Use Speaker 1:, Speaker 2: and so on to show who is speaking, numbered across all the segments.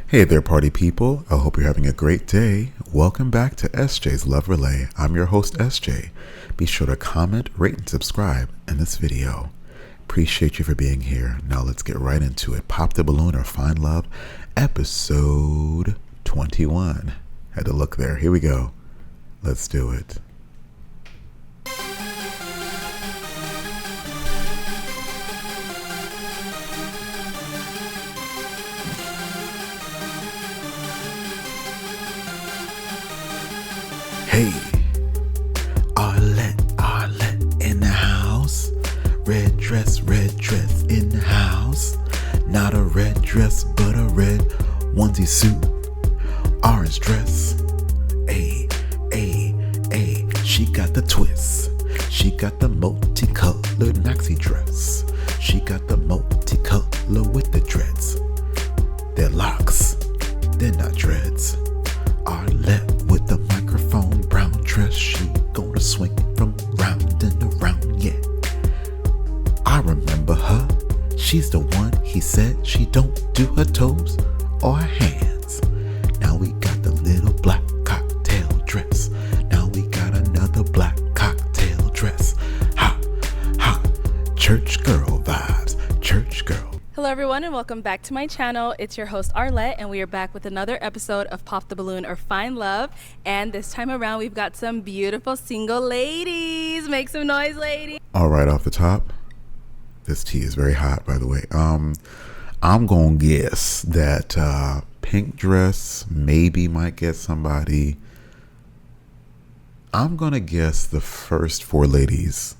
Speaker 1: Hey there, party people. I hope you're having a great day. Welcome back to SJ's Love Relay. I'm your host, SJ. Be sure to comment, rate, and subscribe in this video. Appreciate you for being here. Now let's get right into it. Pop the Balloon or Find Love, episode 21. Had to look there. Here we go. Let's do it. Hey, Arlette in the house. Red dress in the house. Not a red dress, but a red onesie suit. Orange dress. Ayy. She got the twist. She got the multicolored maxi dress. She got the multicolor with the dreads. They're locks, they're not dreads. Arlette with the microphone, brown dress. She gonna swing from round and around, yeah. I remember her. She's the one he said she don't do her toes or her hands. Now we got the little black cocktail dress. Now we got another black cocktail dress. Ha, church girl vibes, church girl.
Speaker 2: Hello everyone and welcome back to my channel. It's your host Arlette and we are back with another episode of Pop the Balloon or Find Love. And this time around we've got some beautiful single ladies. Make some noise, ladies.
Speaker 1: All right, off the top, this tea is very hot, by the way. I'm gonna guess that pink dress maybe might get somebody. I'm gonna guess the first four ladies.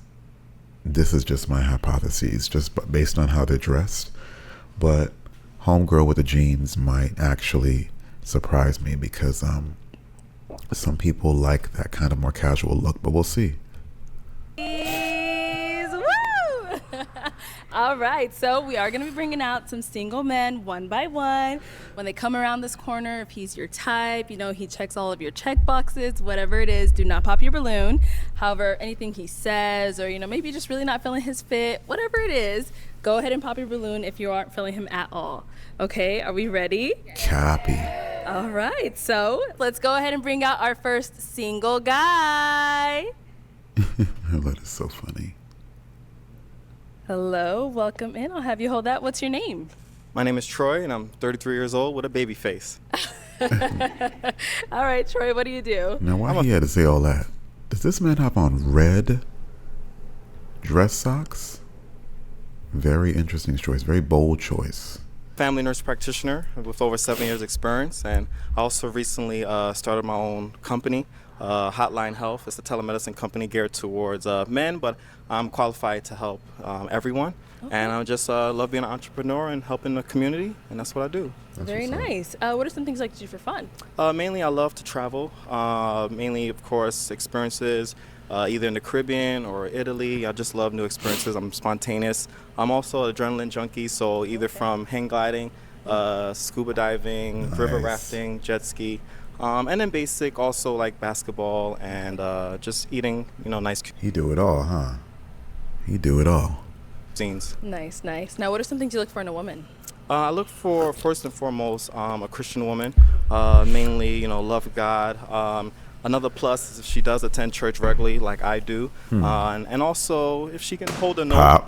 Speaker 1: This is just my hypothesis, just based on how they're dressed. But homegirl with the jeans might actually surprise me because some people like that kind of more casual look, but we'll see.
Speaker 2: Woo! All right, so we are going to be bringing out some single men one by one. When they come around this corner, if he's your type, you know, he checks all of your check boxes, whatever it is, do not pop your balloon. However, anything he says or, you know, maybe just really not feeling his fit, whatever it is, go ahead and pop your balloon if you aren't feeling him at all. Okay, are we ready?
Speaker 1: Copy.
Speaker 2: All right, so let's go ahead and bring out our first single guy.
Speaker 1: That is so funny.
Speaker 2: Hello, welcome in. I'll have you hold that. What's your name?
Speaker 3: My name is Troy, and I'm 33 years old with a baby face.
Speaker 2: All right, Troy, what do you do?
Speaker 1: Now, why he had to say all that? Does this man have on red dress socks? Very interesting choice. Very bold choice.
Speaker 3: Family nurse practitioner with over 7 years experience, and I also recently started my own company, Hotline Health. It's a telemedicine company geared towards men, but I'm qualified to help everyone. Okay. And I just love being an entrepreneur and helping the community, and that's what I do.
Speaker 2: Very nice. What are some things you like to do for fun?
Speaker 3: Mainly I love to travel, mainly, of course, experiences either in the Caribbean or Italy. I just love new experiences. I'm spontaneous. I'm also an adrenaline junkie, so either from hang gliding, scuba diving, river rafting, jet ski, and then basic also like basketball and just eating, you know, nice.
Speaker 1: He do it all, huh? He do it all.
Speaker 3: Scenes.
Speaker 2: Nice. Now, what are some things you look for in a woman?
Speaker 3: I look for, first and foremost, a Christian woman, mainly, you know, love God. Another plus is if she does attend church regularly, like I do, and also if she can hold a note.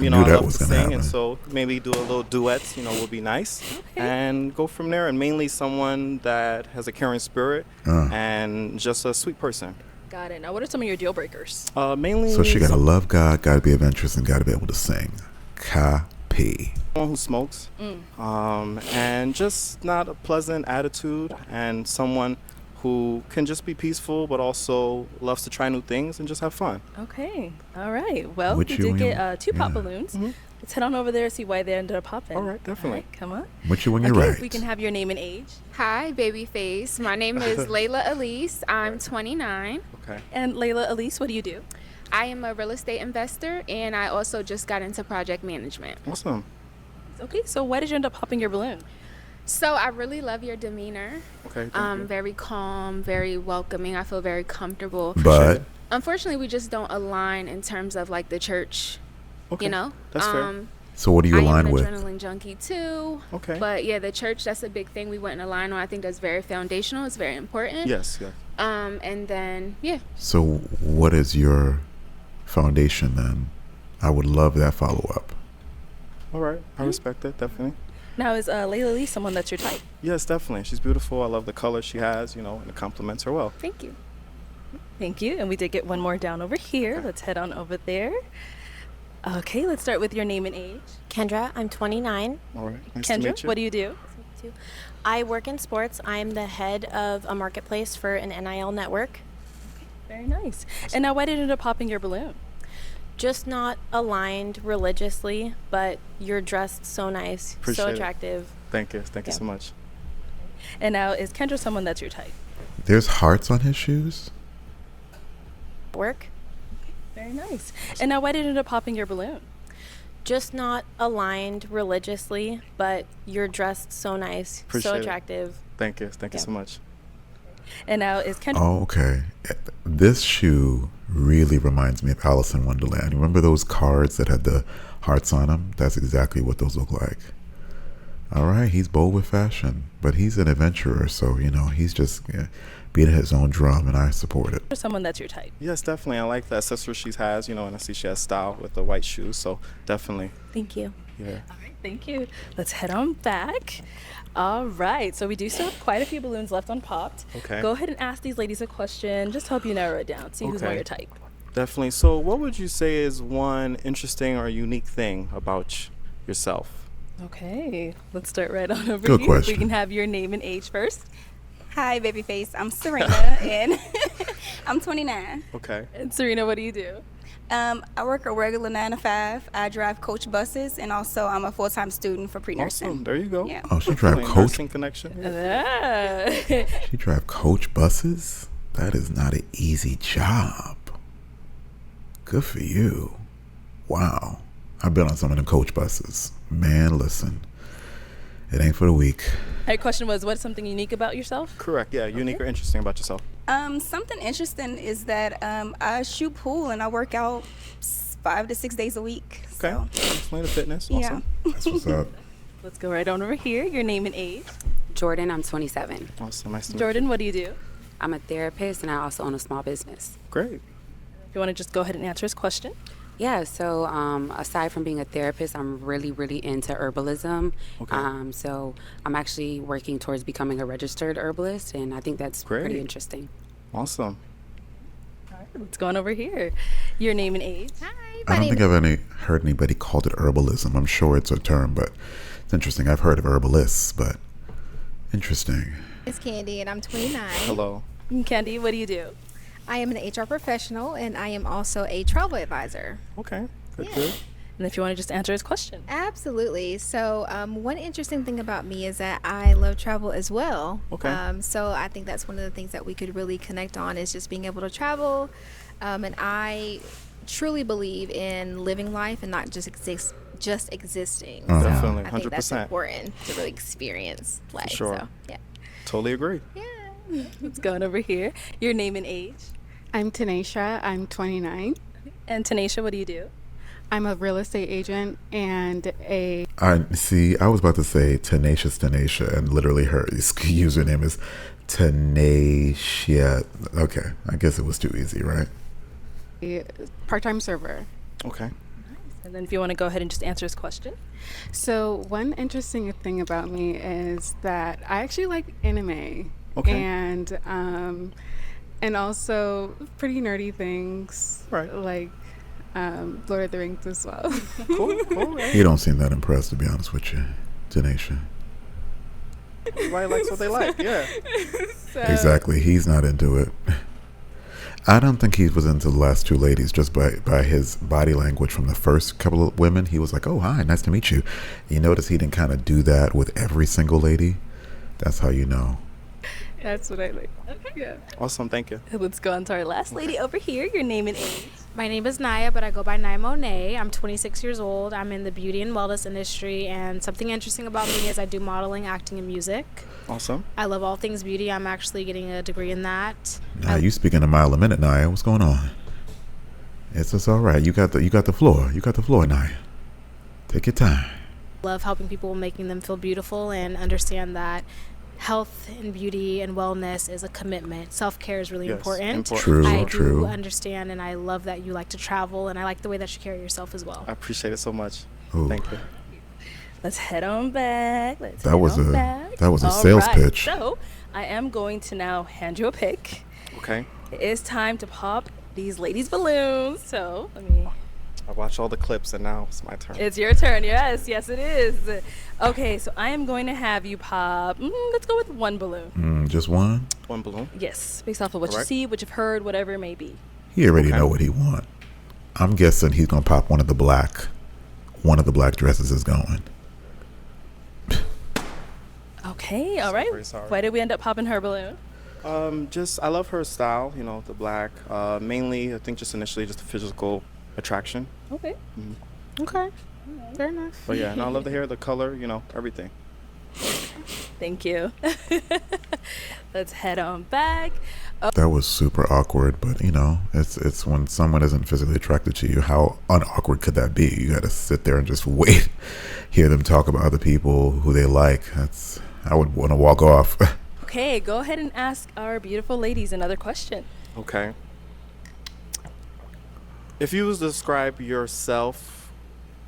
Speaker 3: You know, I love to sing, happen. And so maybe do a little duets, you know, would be nice, and go from there. And mainly someone that has a caring spirit and just a sweet person.
Speaker 2: Got it. Now, what are some of your deal breakers?
Speaker 3: Mainly.
Speaker 1: So she gotta love God, gotta be adventurous, and gotta be able to sing. Copy.
Speaker 3: Someone who smokes, and just not a pleasant attitude, and someone who can just be peaceful, but also loves to try new things and just have fun.
Speaker 2: Okay. All right. Well, we did get 2 pop balloons. Let's head on over there and see why they ended up popping.
Speaker 3: All right, definitely.
Speaker 2: All right, come on.
Speaker 1: What you when you're right.
Speaker 2: We can have your name and age.
Speaker 4: Hi, Babyface. My name is Layla Elise. I'm 29.
Speaker 3: Okay.
Speaker 2: And Layla Elise, what do you do?
Speaker 4: I am a real estate investor, and I also just got into project management.
Speaker 3: Awesome.
Speaker 2: Okay, so why did you end up popping your balloon?
Speaker 4: So I really love your demeanor.
Speaker 3: Okay. Thank you.
Speaker 4: Very calm, very welcoming. I feel very comfortable.
Speaker 1: But
Speaker 4: unfortunately, we just don't align in terms of like the church.
Speaker 3: Okay.
Speaker 4: You know.
Speaker 3: That's fair.
Speaker 1: So what do you
Speaker 4: I am
Speaker 1: align
Speaker 4: an
Speaker 1: with?
Speaker 4: adrenaline junkie too.
Speaker 3: Okay.
Speaker 4: But yeah, the church, that's a big thing we wouldn't align on. I think that's very foundational. It's very important.
Speaker 3: Yes, yes.
Speaker 4: And then, yeah.
Speaker 1: So what is your foundation then? I would love that follow-up.
Speaker 3: All right. I respect it, definitely.
Speaker 2: Now, is Layla Lee someone that's your type?
Speaker 3: Yes, definitely. She's beautiful. I love the color she has, you know, and it complements her well.
Speaker 4: Thank you.
Speaker 2: Thank you. And we did get one more down over here. Let's head on over there. Okay, let's start with your name and age.
Speaker 5: Kendra, I'm 29.
Speaker 3: All right. Nice to
Speaker 2: Kendra,
Speaker 3: meet you.
Speaker 2: what do you do?
Speaker 5: I work in sports. I'm the head of a marketplace for an NIL network.
Speaker 2: Very nice. And now, why did it end up popping your balloon?
Speaker 5: Just not aligned religiously, but you're dressed so nice,
Speaker 3: Appreciate
Speaker 5: so
Speaker 3: it.
Speaker 5: attractive.
Speaker 3: Thank you. Thank you
Speaker 5: Yeah.
Speaker 3: so much.
Speaker 2: And now, is Kendra someone that's your type?
Speaker 1: There's hearts on his shoes?
Speaker 5: Work.
Speaker 2: Very nice. And now, why did it end up popping your balloon?
Speaker 5: Just not aligned religiously, but you're dressed so nice,
Speaker 3: Appreciate
Speaker 5: so
Speaker 3: it.
Speaker 5: attractive.
Speaker 3: Thank you. Thank you
Speaker 5: Yeah.
Speaker 3: so much.
Speaker 2: And now, is Kendra?
Speaker 1: Oh, okay. This shoe really reminds me of Alice in Wonderland. Remember those cards that had the hearts on them? That's exactly what those look like. All right, he's bold with fashion, but he's an adventurer, so, you know, he's just beating his own drum, and I support it.
Speaker 2: Someone that's your type?
Speaker 3: Yes, definitely. I like the accessories she has, you know, and I see she has style with the white shoes, so definitely.
Speaker 5: Thank you.
Speaker 3: Yeah.
Speaker 2: All right, thank you. Let's head on back. All right, so we do still have quite a few balloons left unpopped.
Speaker 3: Okay.
Speaker 2: Go ahead and ask these ladies a question. Just help you narrow it down. See who's more
Speaker 3: Okay.
Speaker 2: your type.
Speaker 3: Definitely. So, what would you say is one interesting or unique thing about yourself?
Speaker 2: Okay, let's start right on over
Speaker 1: Good
Speaker 2: here.
Speaker 1: question.
Speaker 2: We can have your name and age first.
Speaker 6: Hi, Babyface. I'm Serena, and I'm 29.
Speaker 3: Okay.
Speaker 2: And Serena, what do you do?
Speaker 6: I work a regular 9 to 5. I drive coach buses, and also I'm a full-time student for pre-nursing.
Speaker 3: Awesome. There you go.
Speaker 6: Yeah.
Speaker 1: Oh, she drive
Speaker 3: Definitely a
Speaker 1: coach.
Speaker 3: nursing connection.
Speaker 2: Ah.
Speaker 1: She drive coach buses? That is not an easy job. Good for you. Wow. I've been on some of them coach buses. Man, listen. It ain't for the weak.
Speaker 2: Our question was, what's something unique about yourself?
Speaker 3: Correct. Yeah. Unique or interesting about yourself.
Speaker 6: Something interesting is that I shoot pool and I work out 5 to 6 days a week.
Speaker 3: Okay.
Speaker 6: So,
Speaker 3: Explain the fitness.
Speaker 6: yeah.
Speaker 3: Awesome.
Speaker 1: That's what's up.
Speaker 2: Let's go right on over here. Your name and age.
Speaker 7: Jordan, I'm 27.
Speaker 3: Awesome. Nice to meet
Speaker 2: Jordan, what do you do?
Speaker 7: I'm a therapist and I also own a small business.
Speaker 3: you. Great.
Speaker 2: If you want to just go ahead and answer his question.
Speaker 7: Yeah, so aside from being a therapist, I'm really into herbalism.
Speaker 3: Okay.
Speaker 7: So I'm actually working towards becoming a registered herbalist, and I think that's
Speaker 3: Great.
Speaker 7: pretty interesting.
Speaker 3: Awesome.
Speaker 2: All right, let's go on over here. Your name and age.
Speaker 4: Hi,
Speaker 1: I don't think I've heard anybody called it herbalism. I'm sure it's a term, but it's interesting. I've heard of herbalists, but interesting.
Speaker 8: It's Candy, and I'm 29.
Speaker 3: Hello.
Speaker 2: And Candy, what do you do?
Speaker 8: I am an HR professional, and I am also a travel advisor.
Speaker 3: Okay. Good.
Speaker 8: Yeah.
Speaker 3: Good.
Speaker 2: And if you want to just answer his question.
Speaker 8: Absolutely. So, one interesting thing about me is that I love travel as well.
Speaker 3: Okay.
Speaker 8: So, I think that's one of the things that we could really connect on is just being able to travel. And I truly believe in living life and not just existing.
Speaker 1: Uh-huh.
Speaker 8: So
Speaker 3: Definitely,
Speaker 8: I think that's
Speaker 3: 100%.
Speaker 8: important to really experience life.
Speaker 3: sure.
Speaker 8: So, yeah.
Speaker 3: Totally agree.
Speaker 2: Let's go on over here. Your name and age.
Speaker 9: I'm Tanisha. I'm 29.
Speaker 2: And Tanisha, what do you do?
Speaker 9: I'm a real estate agent and a
Speaker 1: I was about to say Tenacious Tenacia, and literally her username is Tenacia. Okay, I guess it was too easy, right?
Speaker 9: part-time server.
Speaker 3: Okay.
Speaker 2: And then if you want to go ahead and just answer his question.
Speaker 9: So one interesting thing about me is that I actually like anime.
Speaker 3: Okay.
Speaker 9: And also pretty nerdy things.
Speaker 3: Right.
Speaker 9: Like Lord of the Rings as well.
Speaker 3: Cool. Cool. Right.
Speaker 1: You don't seem that impressed, to be honest with you, Tenacia.
Speaker 3: Everybody likes what they like. Yeah.
Speaker 1: Exactly. He's not into it. I don't think he was into the last two ladies just by his body language from the first couple of women. He was like, oh, hi, nice to meet you. You notice he didn't kind of do that with every single lady. That's how you know.
Speaker 9: That's what I like. Okay. Yeah.
Speaker 3: Awesome. Thank you.
Speaker 2: Let's go on to our last lady over here. Your name and age.
Speaker 10: My name is Naya, but I go by Naya Monet. I'm 26 years old. I'm in the beauty and wellness industry, and something interesting about me is I do modeling, acting, and music.
Speaker 3: Awesome.
Speaker 10: I love all things beauty. I'm actually getting a degree in that.
Speaker 1: Nah, you speaking a mile a minute, Naya. What's going on? It's all right. You got the floor. You got the floor, Naya. Take your time.
Speaker 10: Love helping people, making them feel beautiful, and understand that health and beauty and wellness is a commitment. Self-care is really
Speaker 3: Yes,
Speaker 10: important.
Speaker 1: True,
Speaker 10: I
Speaker 1: true.
Speaker 10: do understand, and I love that you like to travel, and I like the way that you carry yourself as well.
Speaker 3: I appreciate it so much.
Speaker 1: Ooh.
Speaker 3: Thank you.
Speaker 2: Let's head on back.
Speaker 1: That was a
Speaker 2: All
Speaker 1: sales
Speaker 2: right,
Speaker 1: pitch.
Speaker 2: So I am going to now hand you a pick.
Speaker 3: Okay.
Speaker 2: It is time to pop these ladies' balloons. So let me.
Speaker 3: I watched all the clips and now it's my turn.
Speaker 2: It's your turn. Yes, yes, it is. Okay, so I am going to have you pop. Let's go with one balloon.
Speaker 1: Just one?
Speaker 3: One balloon.
Speaker 2: Yes, based off of what you
Speaker 3: Correct.
Speaker 2: see, what you've heard, whatever it may be.
Speaker 1: He already
Speaker 3: Okay.
Speaker 1: know what he want. I'm guessing he's gonna pop one of the black dresses is going.
Speaker 2: Okay, all right.
Speaker 3: Very sorry.
Speaker 2: Why did we end up popping her balloon?
Speaker 3: Just I love her style. You know, the black. Mainly, I think just initially just the physical attraction.
Speaker 2: Okay.
Speaker 10: Okay. Fair enough.
Speaker 3: But yeah, and I love the hair, the color. You know, everything.
Speaker 2: Thank you. Let's head on back.
Speaker 1: That was super awkward, but you know, it's when someone isn't physically attracted to you, how unawkward could that be? You gotta sit there and just wait, hear them talk about other people who they like. I would want to walk off.
Speaker 2: Okay, go ahead and ask our beautiful ladies another question.
Speaker 3: Okay. If you was to describe yourself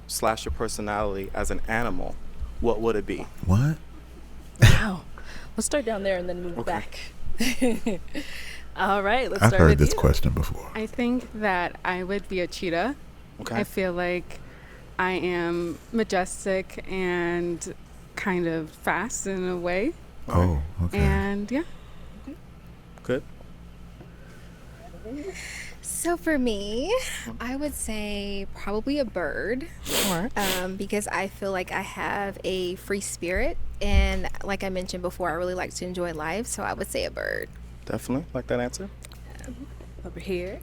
Speaker 3: / your personality as an animal, what would it be?
Speaker 1: What?
Speaker 2: Wow. Let's start down there and then move
Speaker 3: Okay.
Speaker 2: back. All right, let's
Speaker 1: I've
Speaker 2: start
Speaker 1: heard
Speaker 2: with
Speaker 1: this
Speaker 2: you.
Speaker 1: question before.
Speaker 9: I think that I would be a cheetah.
Speaker 3: Okay.
Speaker 9: I feel like I am majestic and kind of fast in a way.
Speaker 1: Oh, okay.
Speaker 9: And yeah.
Speaker 3: Good.
Speaker 8: So for me, I would say probably a bird. Because I feel like I have a free spirit, and like I mentioned before, I really like to enjoy life, so I would say a bird.
Speaker 3: Definitely like that answer.
Speaker 2: Over here.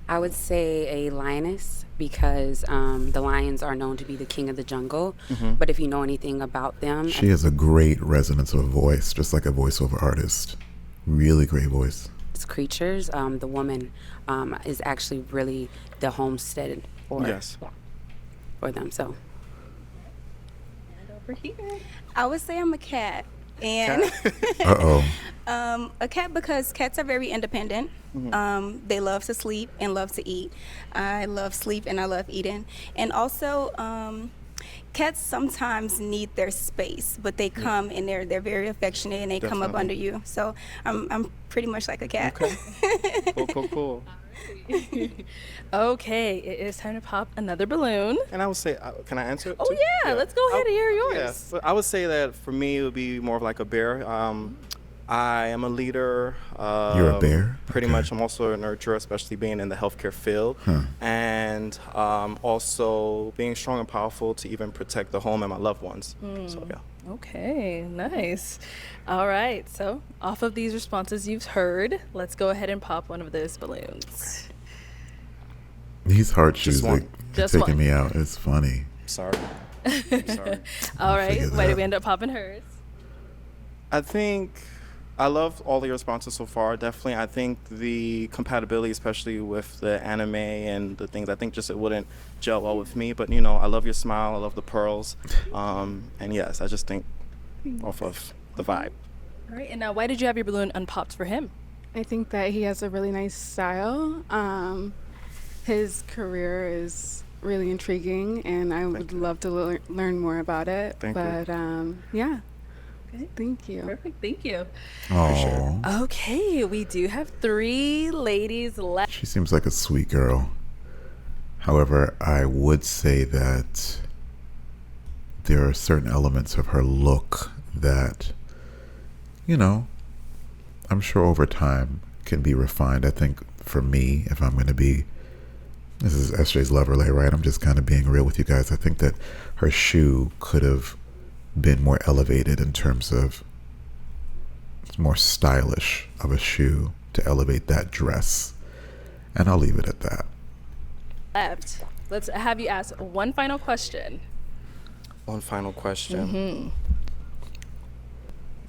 Speaker 7: I would say a lioness because the lions are known to be the king of the jungle. But if you know anything about them,
Speaker 1: She has a great resonance of voice, just like a voiceover artist. Really great voice.
Speaker 7: as creatures, the woman is actually really the homestead for
Speaker 3: Yes.
Speaker 7: for them. So
Speaker 2: And over here.
Speaker 6: I would say I'm a cat. And
Speaker 1: Uh-oh.
Speaker 6: a cat because cats are very independent. They love to sleep and love to eat. I love sleep and I love eating. And also, cats sometimes need their space, but they come and they're very affectionate and they come up
Speaker 3: Definitely.
Speaker 6: under you. So I'm pretty much like a cat.
Speaker 3: Okay. Cool.
Speaker 2: Okay, it is time to pop another balloon.
Speaker 3: And I would say, can I answer it
Speaker 2: Oh
Speaker 3: too?
Speaker 2: yeah, let's go ahead and hear yours.
Speaker 3: Yeah, but I would say that for me, it would be more of like a bear. I am a leader.
Speaker 1: You're a bear?
Speaker 3: Pretty
Speaker 1: Okay.
Speaker 3: much. I'm also a nurturer, especially being in the healthcare field. And also being strong and powerful to even protect the home and my loved ones. So, yeah.
Speaker 2: Okay, nice. All right, so off of these responses you've heard, let's go ahead and pop one of those balloons.
Speaker 1: These heart shoes
Speaker 3: Just one.
Speaker 1: are
Speaker 2: Just
Speaker 1: taking
Speaker 2: one.
Speaker 1: me out. It's funny.
Speaker 3: Sorry. I'm sorry.
Speaker 2: All right,
Speaker 1: figure
Speaker 2: why
Speaker 1: that
Speaker 2: did we
Speaker 1: out.
Speaker 2: end up popping hers?
Speaker 3: I think I love all the responses so far. Definitely, I think the compatibility, especially with the anime and the things, I think just it wouldn't gel well with me. But you know, I love your smile. I love the pearls. And yes, I just think off of the vibe.
Speaker 2: All right, and now why did you have your balloon unpopped for him?
Speaker 9: I think that he has a really nice style. His career is really intriguing, and I would love to learn more about it.
Speaker 3: Thank you.
Speaker 9: But yeah,
Speaker 2: Okay.
Speaker 9: thank you.
Speaker 2: Perfect, thank you.
Speaker 1: Oh,
Speaker 2: Okay, we do have 3 ladies left.
Speaker 1: she seems like a sweet girl. However, I would say that there are certain elements of her look that, you know, I'm sure over time can be refined. I think for me, if I'm going to be, this is SJ's Love Relay, right? I'm just kind of being real with you guys. I think that her shoe could have been more elevated in terms of it's more stylish of a shoe to elevate that dress. And I'll leave it at that.
Speaker 2: Left. Let's have you ask one final question.
Speaker 3: One final question.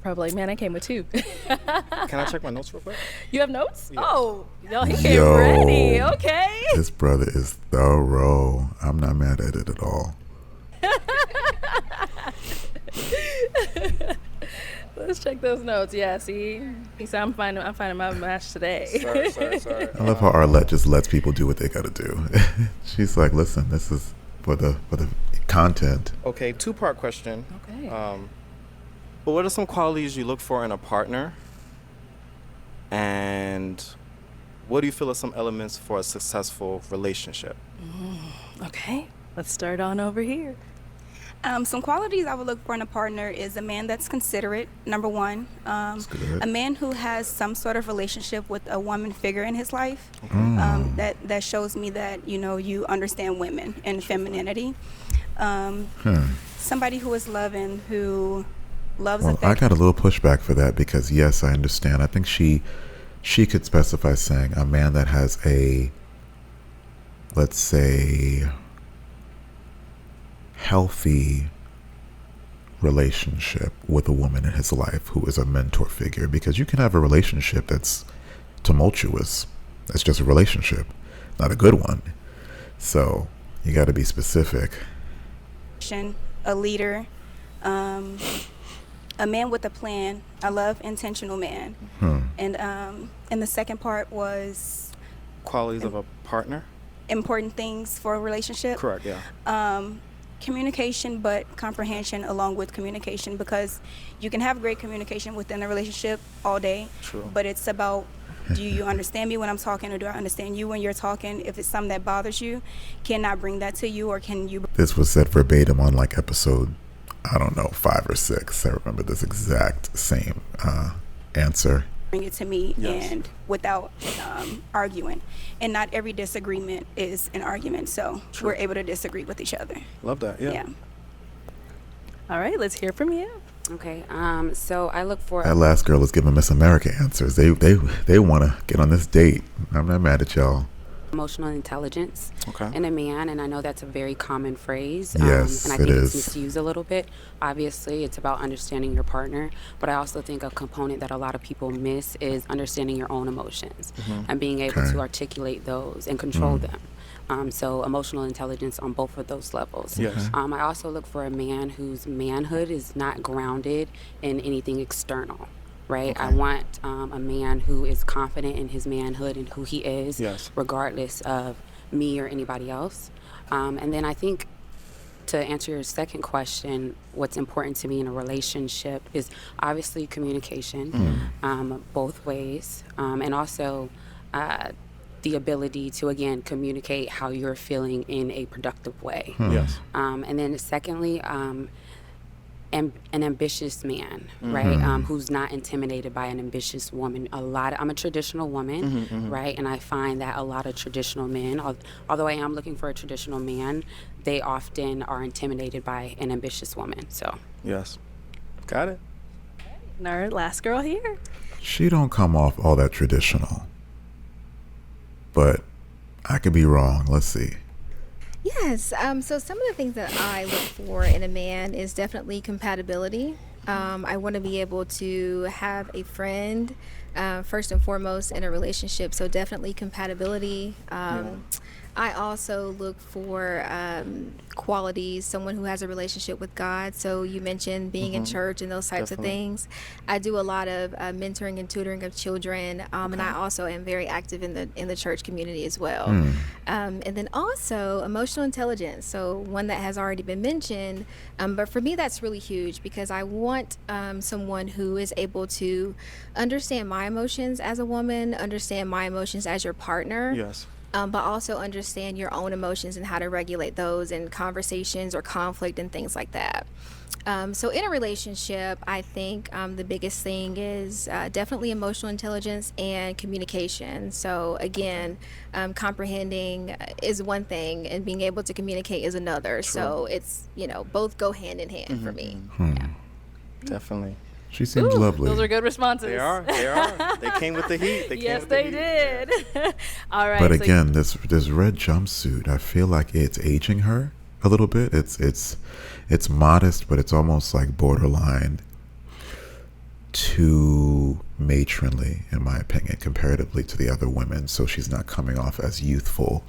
Speaker 2: Probably, man, I came with 2.
Speaker 3: Can I check my notes real quick?
Speaker 2: You have notes?
Speaker 3: Yeah.
Speaker 2: Oh, no, he came
Speaker 1: Yo.
Speaker 2: ready. Okay.
Speaker 1: This brother is thorough. I'm not mad at it at all.
Speaker 2: Let's check those notes. Yeah, see, I'm finding my match today.
Speaker 3: Sorry.
Speaker 1: I love how Arlette just lets people do what they gotta do. She's like, listen, this is for the content.
Speaker 3: Okay, 2-part question.
Speaker 2: Okay.
Speaker 3: But what are some qualities you look for in a partner? And what do you feel are some elements for a successful relationship?
Speaker 2: Okay, let's start on over here.
Speaker 6: Some qualities I would look for in a partner is a man that's considerate, number one.
Speaker 1: good.
Speaker 6: A man who has some sort of relationship with a woman figure in his life. That shows me that, you understand women and femininity. Somebody who is loving, who loves
Speaker 1: Well, I
Speaker 6: affection.
Speaker 1: got a little pushback for that because, yes, I understand. I think she could specify saying a man that has a, let's say, healthy relationship with a woman in his life who is a mentor figure, because you can have a relationship that's tumultuous. It's just a relationship, not a good one. So you got to be specific.
Speaker 6: A leader, a man with a plan. I love intentional man. And the second part was
Speaker 3: Qualities of a partner?
Speaker 6: important things for a relationship.
Speaker 3: Correct, yeah.
Speaker 6: Communication, but comprehension along with communication, because you can have great communication within a relationship all day.
Speaker 3: True.
Speaker 6: But it's about, do you understand me when I'm talking, or do I understand you when you're talking? If it's something that bothers you, can I bring that to you, or can you?
Speaker 1: This was said verbatim on like episode, I don't know, 5 or 6. I remember this exact same answer.
Speaker 6: Bring it to me,
Speaker 3: Yes.
Speaker 6: and without arguing. And not every disagreement is an argument, so we're able to disagree with each other.
Speaker 3: Love that, yeah.
Speaker 2: All right, let's hear from you.
Speaker 7: Okay. So I look for.
Speaker 1: That last girl was giving Miss America answers. They want to get on this date. I'm not mad at y'all.
Speaker 7: Emotional intelligence
Speaker 3: Okay.
Speaker 7: in a man, and I know that's a very common phrase.
Speaker 1: Yes,
Speaker 7: and I
Speaker 1: it
Speaker 7: think it's
Speaker 1: is.
Speaker 7: misused a little bit. Obviously, it's about understanding your partner, but I also think a component that a lot of people miss is understanding your own emotions and being able
Speaker 1: Okay.
Speaker 7: to articulate those and control them. So emotional intelligence on both of those levels.
Speaker 3: Yes.
Speaker 7: I also look for a man whose manhood is not grounded in anything external. Right. I want a man who is confident in his manhood and who he is,
Speaker 3: Yes.
Speaker 7: regardless of me or anybody else. And then I think, to answer your second question, what's important to me in a relationship is obviously communication, both ways, and also the ability to, again, communicate how you're feeling in a productive way.
Speaker 3: Yes.
Speaker 7: And then secondly, an ambitious man, right? Who's not intimidated by an ambitious woman. I'm a traditional woman, right? And I find that a lot of traditional men, although I am looking for a traditional man, they often are intimidated by an ambitious woman. So
Speaker 3: Yes. Got it.
Speaker 2: And our last girl here.
Speaker 1: She don't come off all that traditional, but I could be wrong. Let's see.
Speaker 8: Yes. So some of the things that I look for in a man is definitely compatibility. I want to be able to have a friend, first and foremost, in a relationship. So definitely compatibility. I also look for qualities, someone who has a relationship with God. So you mentioned being in church and those types of things. I do a lot of mentoring and tutoring of children, and I also am very active in the church community as well. And then also emotional intelligence. So one that has already been mentioned, but for me that's really huge because I want someone who is able to understand my emotions as a woman, understand my emotions as your partner.
Speaker 3: Yes.
Speaker 8: But also understand your own emotions and how to regulate those in conversations or conflict and things like that. So in a relationship, I think the biggest thing is definitely emotional intelligence and communication. So again, comprehending is one thing and being able to communicate is another. So it's, both go hand in hand for me. Yeah.
Speaker 3: Definitely.
Speaker 1: She seems lovely.
Speaker 2: Those are good responses.
Speaker 3: They are. They came with the heat.
Speaker 2: Yes, they did. All right.
Speaker 1: But
Speaker 2: so
Speaker 1: again, this red jumpsuit, I feel like it's aging her a little bit. It's modest, but it's almost like borderline too matronly, in my opinion, comparatively to the other women. So she's not coming off as youthful.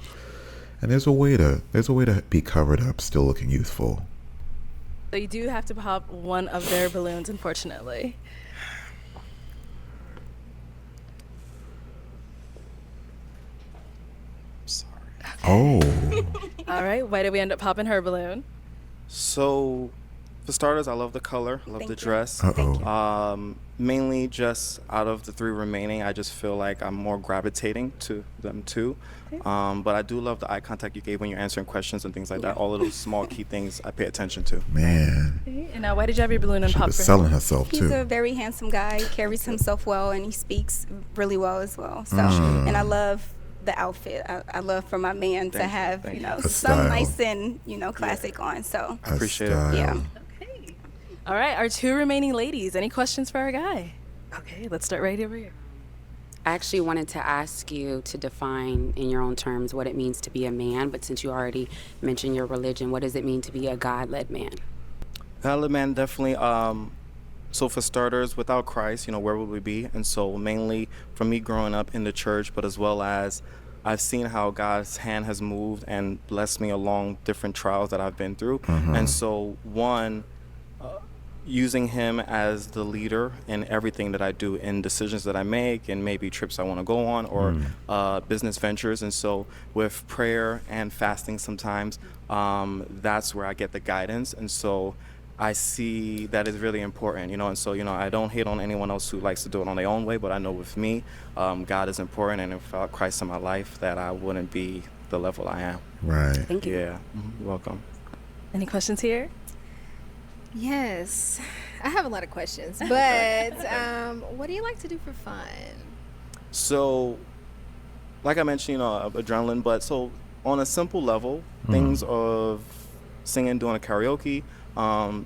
Speaker 1: And there's a way to be covered up, still looking youthful.
Speaker 2: So you do have to pop one of their balloons, unfortunately.
Speaker 3: Sorry.
Speaker 1: Oh.
Speaker 2: All right. Why did we end up popping her balloon?
Speaker 3: So, for starters, I love the color. I love
Speaker 5: Thank
Speaker 3: the
Speaker 5: you.
Speaker 3: dress.
Speaker 1: Uh-oh.
Speaker 3: Mainly just out of the 3 remaining, I just feel like I'm more gravitating to them too. But I do love the eye contact you gave when you're answering questions and things like that. All of those small key things I pay attention to.
Speaker 1: Man.
Speaker 2: Okay. And now, why did you have your balloon
Speaker 1: She
Speaker 2: unpopped
Speaker 1: was
Speaker 2: for
Speaker 1: selling
Speaker 2: him?
Speaker 1: herself,
Speaker 6: He's
Speaker 1: too.
Speaker 6: a very handsome guy, carries himself well, and he speaks really well as well. So, and I love the outfit. I love for my man to
Speaker 3: Thank you,
Speaker 6: have,
Speaker 3: thank
Speaker 6: you
Speaker 3: you.
Speaker 6: know,
Speaker 1: A
Speaker 6: some
Speaker 1: style.
Speaker 6: nice and, you know, classic on. So,
Speaker 1: A
Speaker 3: Appreciate it.
Speaker 1: style.
Speaker 6: yeah.
Speaker 2: Okay. All right. Our 2 remaining ladies. Any questions for our guy? Okay. Let's start right over here.
Speaker 7: I actually wanted to ask you to define in your own terms what it means to be a man, but since you already mentioned your religion, what does it mean to be a God-led man?
Speaker 3: Valid man, definitely. So for starters, without Christ, where would we be? And so mainly from me growing up in the church, but as well as I've seen how God's hand has moved and blessed me along different trials that I've been through. And so using him as the leader in everything that I do, in decisions that I make, and maybe trips I want to go on, or business ventures. And so with prayer and fasting sometimes, that's where I get the guidance. And so I see that is really important, and so, I don't hate on anyone else who likes to do it on their own way, but I know with me, God is important, and without Christ in my life, that I wouldn't be the level I am.
Speaker 1: Right.
Speaker 7: Thank you.
Speaker 3: Yeah, you're welcome.
Speaker 2: Any questions here?
Speaker 8: Yes, I have a lot of questions, but what do you like to do for fun?
Speaker 3: So, like I mentioned, adrenaline, but so on a simple level, things of singing, doing a karaoke,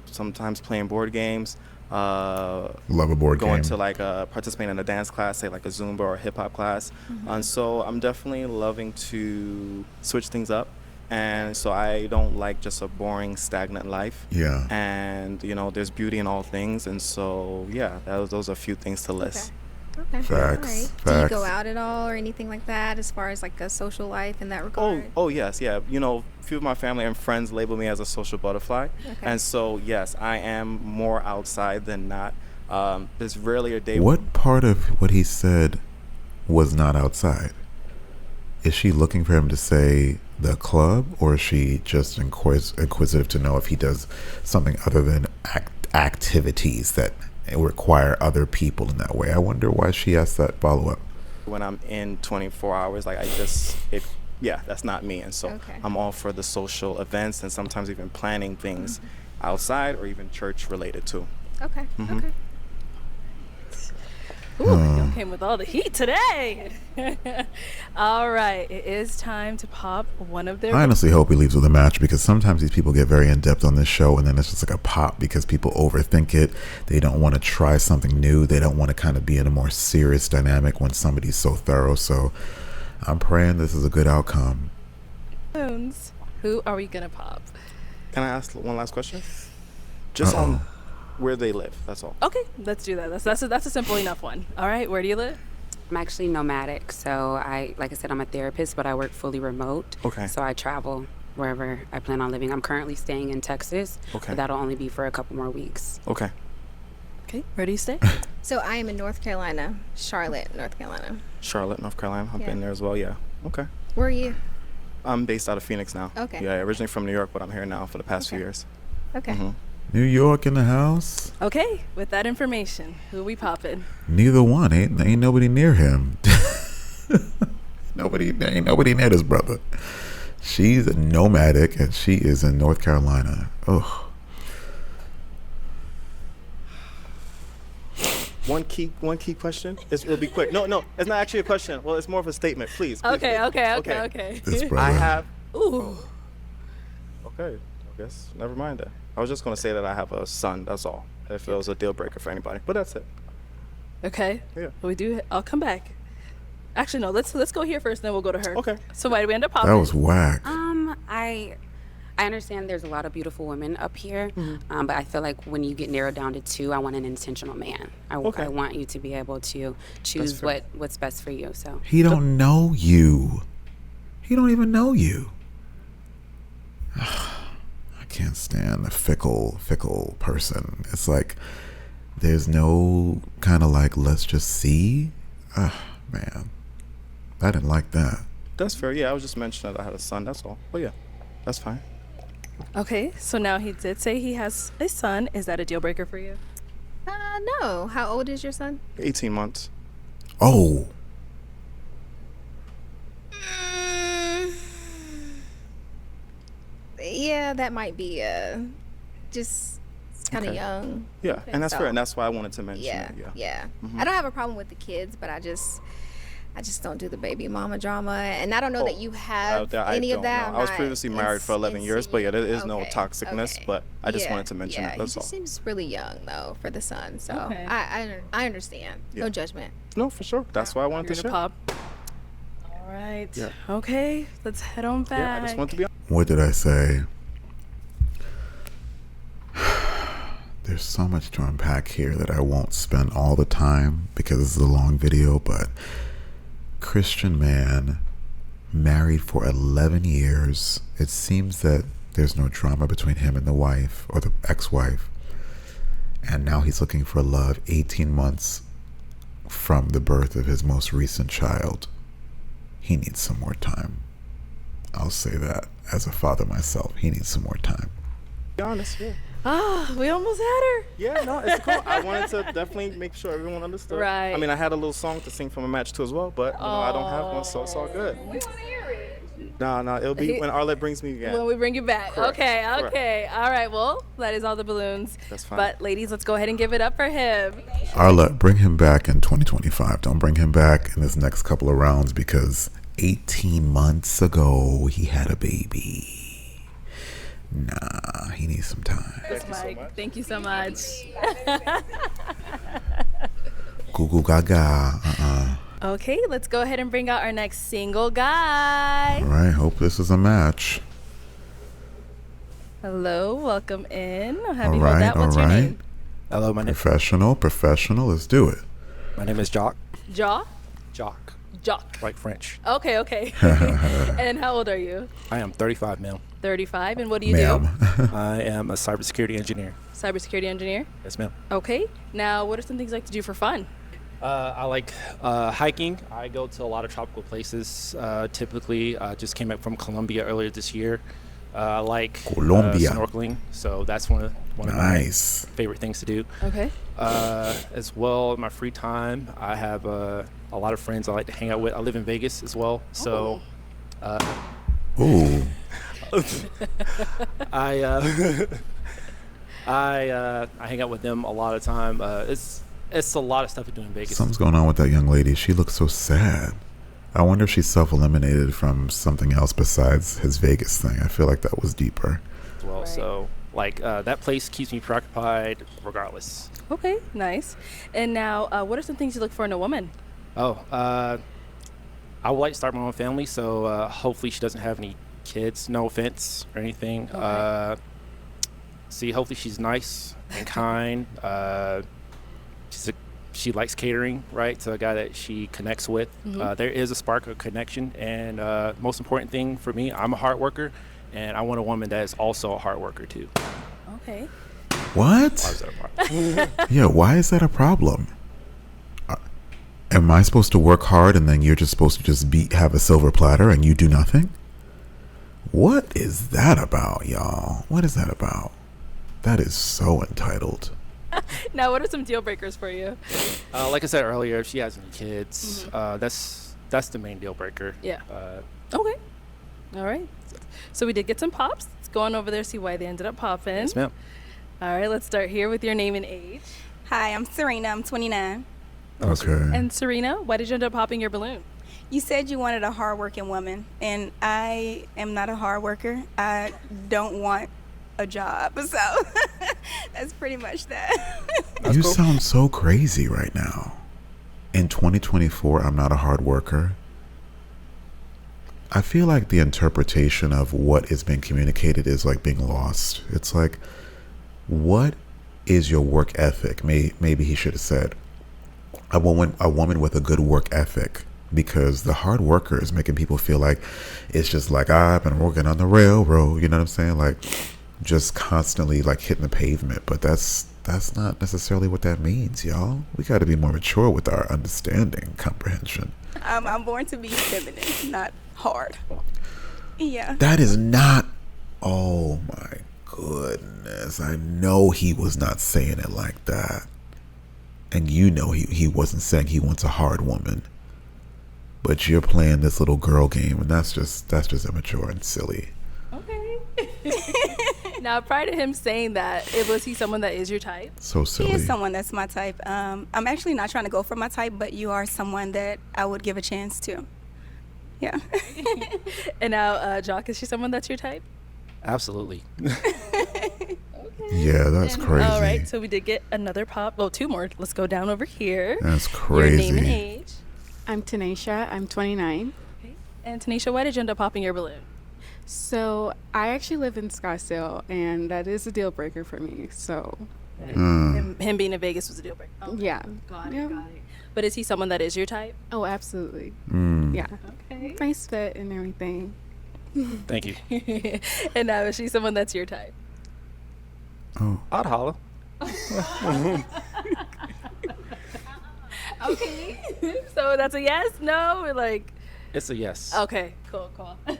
Speaker 3: sometimes playing board games,
Speaker 1: Love a board
Speaker 3: going
Speaker 1: game.
Speaker 3: to participating in a dance class, say like a Zumba or a hip hop class. And so I'm definitely loving to switch things up. And so I don't like just a boring, stagnant life.
Speaker 1: Yeah.
Speaker 3: And, there's beauty in all things. And so, yeah, those are a few things to list.
Speaker 8: Okay.
Speaker 1: Facts.
Speaker 8: All right. Do you
Speaker 1: Facts.
Speaker 8: go out at all or anything like that as far as like a social life in that
Speaker 3: Oh,
Speaker 8: regard?
Speaker 3: yes, yeah. A few of my family and friends label me as a social butterfly.
Speaker 8: Okay.
Speaker 3: And so, yes, I am more outside than not. There's rarely a day.
Speaker 1: What part of what he said was not outside? Is she looking for him to say the club, or is she just inquisitive to know if he does something other than activities that require other people in that way? I wonder why she asked that follow-up.
Speaker 3: When I'm in 24 hours, that's not me. And so
Speaker 8: Okay.
Speaker 3: I'm all for the social events and sometimes even planning things outside or even church related too.
Speaker 8: Okay.
Speaker 3: Mhm.
Speaker 8: Okay.
Speaker 2: Ooh, y'all came with all the heat today. All right, it is time to pop one of their.
Speaker 1: I honestly hope he leaves with a match, because sometimes these people get very in-depth on this show and then it's just like a pop because people overthink it. They don't want to try something new. They don't want to kind of be in a more serious dynamic when somebody's so thorough. So I'm praying this is a good outcome.
Speaker 2: balloons. Who are we gonna pop?
Speaker 3: Can I ask one last question? Just
Speaker 1: Uh-oh.
Speaker 3: on where they live, that's all.
Speaker 2: Okay, let's do that. That's a simple enough one. All right, where do you live?
Speaker 7: I'm actually nomadic, so like I said, I'm a therapist, but I work fully remote.
Speaker 3: Okay.
Speaker 7: So I travel wherever I plan on living. I'm currently staying in Texas,
Speaker 3: Okay.
Speaker 7: but that'll only be for a couple more weeks.
Speaker 3: Okay.
Speaker 2: Okay, where do you stay?
Speaker 8: So I am in North Carolina, Charlotte, North Carolina.
Speaker 3: Charlotte, North Carolina. I've
Speaker 8: Yeah.
Speaker 3: been there as well, yeah. Okay.
Speaker 8: Where are you?
Speaker 3: I'm based out of Phoenix now.
Speaker 8: Okay.
Speaker 3: Yeah, originally from New York, but I'm here now for the past few
Speaker 8: Okay.
Speaker 3: years.
Speaker 8: Okay.
Speaker 3: Mhm.
Speaker 1: New York in the house?
Speaker 2: Okay, with that information, who we popping?
Speaker 1: Neither one. Ain't nobody near him. Ain't nobody near this brother. She's nomadic and she is in North Carolina. Ugh.
Speaker 3: One key question. It'll be quick. No, it's not actually a question. Well, it's more of a statement. Please.
Speaker 2: Okay.
Speaker 1: This brother.
Speaker 3: I have.
Speaker 2: Ooh.
Speaker 3: Okay. I guess never mind that. I was just gonna say that I have a son. That's all. If it was a deal breaker for anybody, but that's it.
Speaker 2: Okay.
Speaker 3: Yeah.
Speaker 2: We do. I'll come back. Actually, no. Let's go here first, then we'll go to her.
Speaker 3: Okay.
Speaker 2: So why do we end up popping?
Speaker 1: That was whack.
Speaker 7: I understand there's a lot of beautiful women up here, but I feel like when you get narrowed down to 2, I want an intentional man. I want you to be able to choose
Speaker 3: fair.
Speaker 7: what's best for you. So
Speaker 1: He don't know you. He don't even know you. I can't stand a fickle person. It's like there's no kind of like, let's just see. Man, I didn't like that.
Speaker 3: That's fair. Yeah, I was just mentioning that I had a son. That's all. But yeah, that's fine.
Speaker 2: Okay, so now he did say he has a son. Is that a deal breaker for you?
Speaker 8: No. How old is your son?
Speaker 3: 18 months.
Speaker 1: Oh,
Speaker 8: Yeah, that might be just kind of
Speaker 3: Okay.
Speaker 8: young.
Speaker 3: Yeah, and that's
Speaker 8: so.
Speaker 3: fair, and that's why I wanted to mention
Speaker 8: Yeah,
Speaker 3: it.
Speaker 8: yeah.
Speaker 3: Mhm.
Speaker 8: I don't have a problem with the kids, but I just don't do the baby mama drama, and I don't know that you have
Speaker 3: I
Speaker 8: any of
Speaker 3: don't
Speaker 8: that.
Speaker 3: know. I was previously married for 11 years, but yeah, there is no
Speaker 8: Okay,
Speaker 3: toxicness.
Speaker 8: okay.
Speaker 3: But I just
Speaker 8: Yeah,
Speaker 3: wanted to mention
Speaker 8: yeah,
Speaker 3: it. That's
Speaker 8: he
Speaker 3: all.
Speaker 8: just seems really young though for the son, so
Speaker 2: Okay.
Speaker 8: I understand.
Speaker 3: Yeah.
Speaker 8: No judgment.
Speaker 3: No, for sure. That's why I wanted
Speaker 2: You're
Speaker 3: to
Speaker 2: gonna
Speaker 3: share.
Speaker 2: pop. All right.
Speaker 3: Yeah.
Speaker 2: Okay, let's head on back.
Speaker 3: Yeah, I just wanted to be.
Speaker 1: what did I say? There's so much to unpack here that I won't spend all the time because this is a long video, but Christian man, married for 11 years. It seems that there's no drama between him and the wife or the ex-wife. And now he's looking for love 18 months from the birth of his most recent child. He needs some more time. I'll say that as a father myself. He needs some more time.
Speaker 3: Be honest, yeah.
Speaker 2: Ah, we almost had her.
Speaker 3: Yeah, no, it's cool. I wanted to definitely make sure everyone understood.
Speaker 2: Right.
Speaker 3: I mean, I had a little song to sing from a match too as well, but you know, I don't have one, so it's all good. No, it'll be when Arlette brings me again.
Speaker 2: When we bring you back.
Speaker 3: Correct.
Speaker 2: Okay,
Speaker 3: Correct.
Speaker 2: okay. All right, well, that is all the balloons.
Speaker 3: That's fine.
Speaker 2: But ladies, let's go ahead and give it up for him.
Speaker 1: Arlette, bring him back in 2025. Don't bring him back in this next couple of rounds because 18 months ago he had a baby. Nah, he needs some time.
Speaker 2: Mike, thank you so much.
Speaker 1: Goo goo gaga.
Speaker 2: Okay, let's go ahead and bring out our next single guy.
Speaker 1: All right, hope this is a match.
Speaker 2: Hello, welcome in. I'll have
Speaker 1: All
Speaker 2: you hold
Speaker 1: right,
Speaker 2: that. What's
Speaker 1: all
Speaker 2: your
Speaker 1: right.
Speaker 2: name?
Speaker 11: Hello, my name
Speaker 1: Professional. Let's do it.
Speaker 11: is Jock.
Speaker 2: Jaw?
Speaker 11: Jock,
Speaker 2: Jock.
Speaker 11: like French.
Speaker 2: Okay. And how old are you?
Speaker 11: I am 35, ma'am.
Speaker 2: 35. And what do you
Speaker 1: Ma'am.
Speaker 11: I am a cybersecurity engineer.
Speaker 2: do? Cybersecurity engineer.
Speaker 11: Yes, ma'am.
Speaker 2: Okay. Now, what are some things you like to do for fun?
Speaker 11: I like hiking. I go to a lot of tropical places. Typically, just came back from Colombia earlier this year. I like
Speaker 1: Colombia.
Speaker 11: snorkeling, so that's one of
Speaker 1: Nice.
Speaker 11: my favorite things to do.
Speaker 2: Okay.
Speaker 11: As well, in my free time, I have a lot of friends I like to hang out with. I live in Vegas as well, so
Speaker 1: Ooh.
Speaker 11: I hang out with them a lot of time. It's a lot of stuff to do in Vegas.
Speaker 1: Something's going on with that young lady. She looks so sad. I wonder if she's self-eliminated from something else besides his Vegas thing. I feel like that was deeper.
Speaker 11: as well.
Speaker 2: Right.
Speaker 11: So that place keeps me preoccupied regardless.
Speaker 2: Okay, nice. And now, what are some things you look for in a woman?
Speaker 11: I would like to start my own family, so hopefully she doesn't have any kids. No offense or anything.
Speaker 2: Okay.
Speaker 11: Hopefully she's nice and kind. She likes catering, right? So a guy that she connects with. There is a spark of connection, and most important thing for me, I'm a hard worker, and I want a woman that is also a hard worker too.
Speaker 2: Okay.
Speaker 1: What?
Speaker 11: Why is that a problem?
Speaker 1: Yeah, why is that a problem? Am I supposed to work hard and then you're just supposed to just have a silver platter and you do nothing? What is that about, y'all? What is that about? That is so entitled.
Speaker 2: Now, what are some deal breakers for you?
Speaker 11: Like I said earlier, if she has any kids, that's the main deal breaker.
Speaker 2: Yeah. Okay. All right. So we did get some pops. Let's go on over there, see why they ended up popping.
Speaker 11: Yes, ma'am.
Speaker 2: All right, let's start here with your name and age.
Speaker 6: Hi, I'm Serena. I'm 29.
Speaker 1: Okay.
Speaker 2: And Serena, why did you end up popping your balloon?
Speaker 6: You said you wanted a hardworking woman, and I am not a hard worker. I don't want a job, so that's pretty much that.
Speaker 1: You sound so crazy right now. In 2024, I'm not a hard worker. I feel like the interpretation of what is being communicated is like being lost. It's like, what is your work ethic? Maybe he should have said a woman with a good work ethic, because the hard worker is making people feel like it's just like, I've been working on the railroad. You know what I'm saying? Like, just constantly like hitting the pavement, but that's not necessarily what that means, y'all. We got to be more mature with our understanding, comprehension.
Speaker 6: I'm born to be feminine, not hard. Yeah.
Speaker 1: That is not. Oh my goodness! I know he was not saying it like that, and you know he wasn't saying he wants a hard woman. But you're playing this little girl game, and that's just immature and silly.
Speaker 2: Okay. Now, prior to him saying that, was he someone that is your type?
Speaker 1: So silly.
Speaker 6: He is someone that's my type. I'm actually not trying to go for my type, but you are someone that I would give a chance to. Yeah.
Speaker 2: And now, Jock, is she someone that's your type?
Speaker 11: Absolutely.
Speaker 1: Yeah, that's crazy.
Speaker 2: All right, so we did get another pop. Well, two more. Let's go down over here.
Speaker 1: That's crazy.
Speaker 2: Your name and age.
Speaker 9: I'm Tanisha. I'm 29.
Speaker 2: Okay. And Tanisha, why did you end up popping your balloon?
Speaker 9: So I actually live in Scottsdale, and that is a deal breaker for me. So
Speaker 2: Him being in Vegas was a deal breaker. Okay.
Speaker 9: yeah.
Speaker 2: Got
Speaker 9: Yeah.
Speaker 2: it. But is he someone that is your type?
Speaker 9: Oh, absolutely.
Speaker 1: Mm.
Speaker 9: Yeah.
Speaker 2: Okay.
Speaker 9: Nice fit and everything.
Speaker 11: Thank you.
Speaker 2: And now, is she someone that's your type?
Speaker 1: Oh.
Speaker 11: I'd holler.
Speaker 2: Okay. So that's a yes, no, or like.
Speaker 11: It's a yes.
Speaker 2: Okay, cool.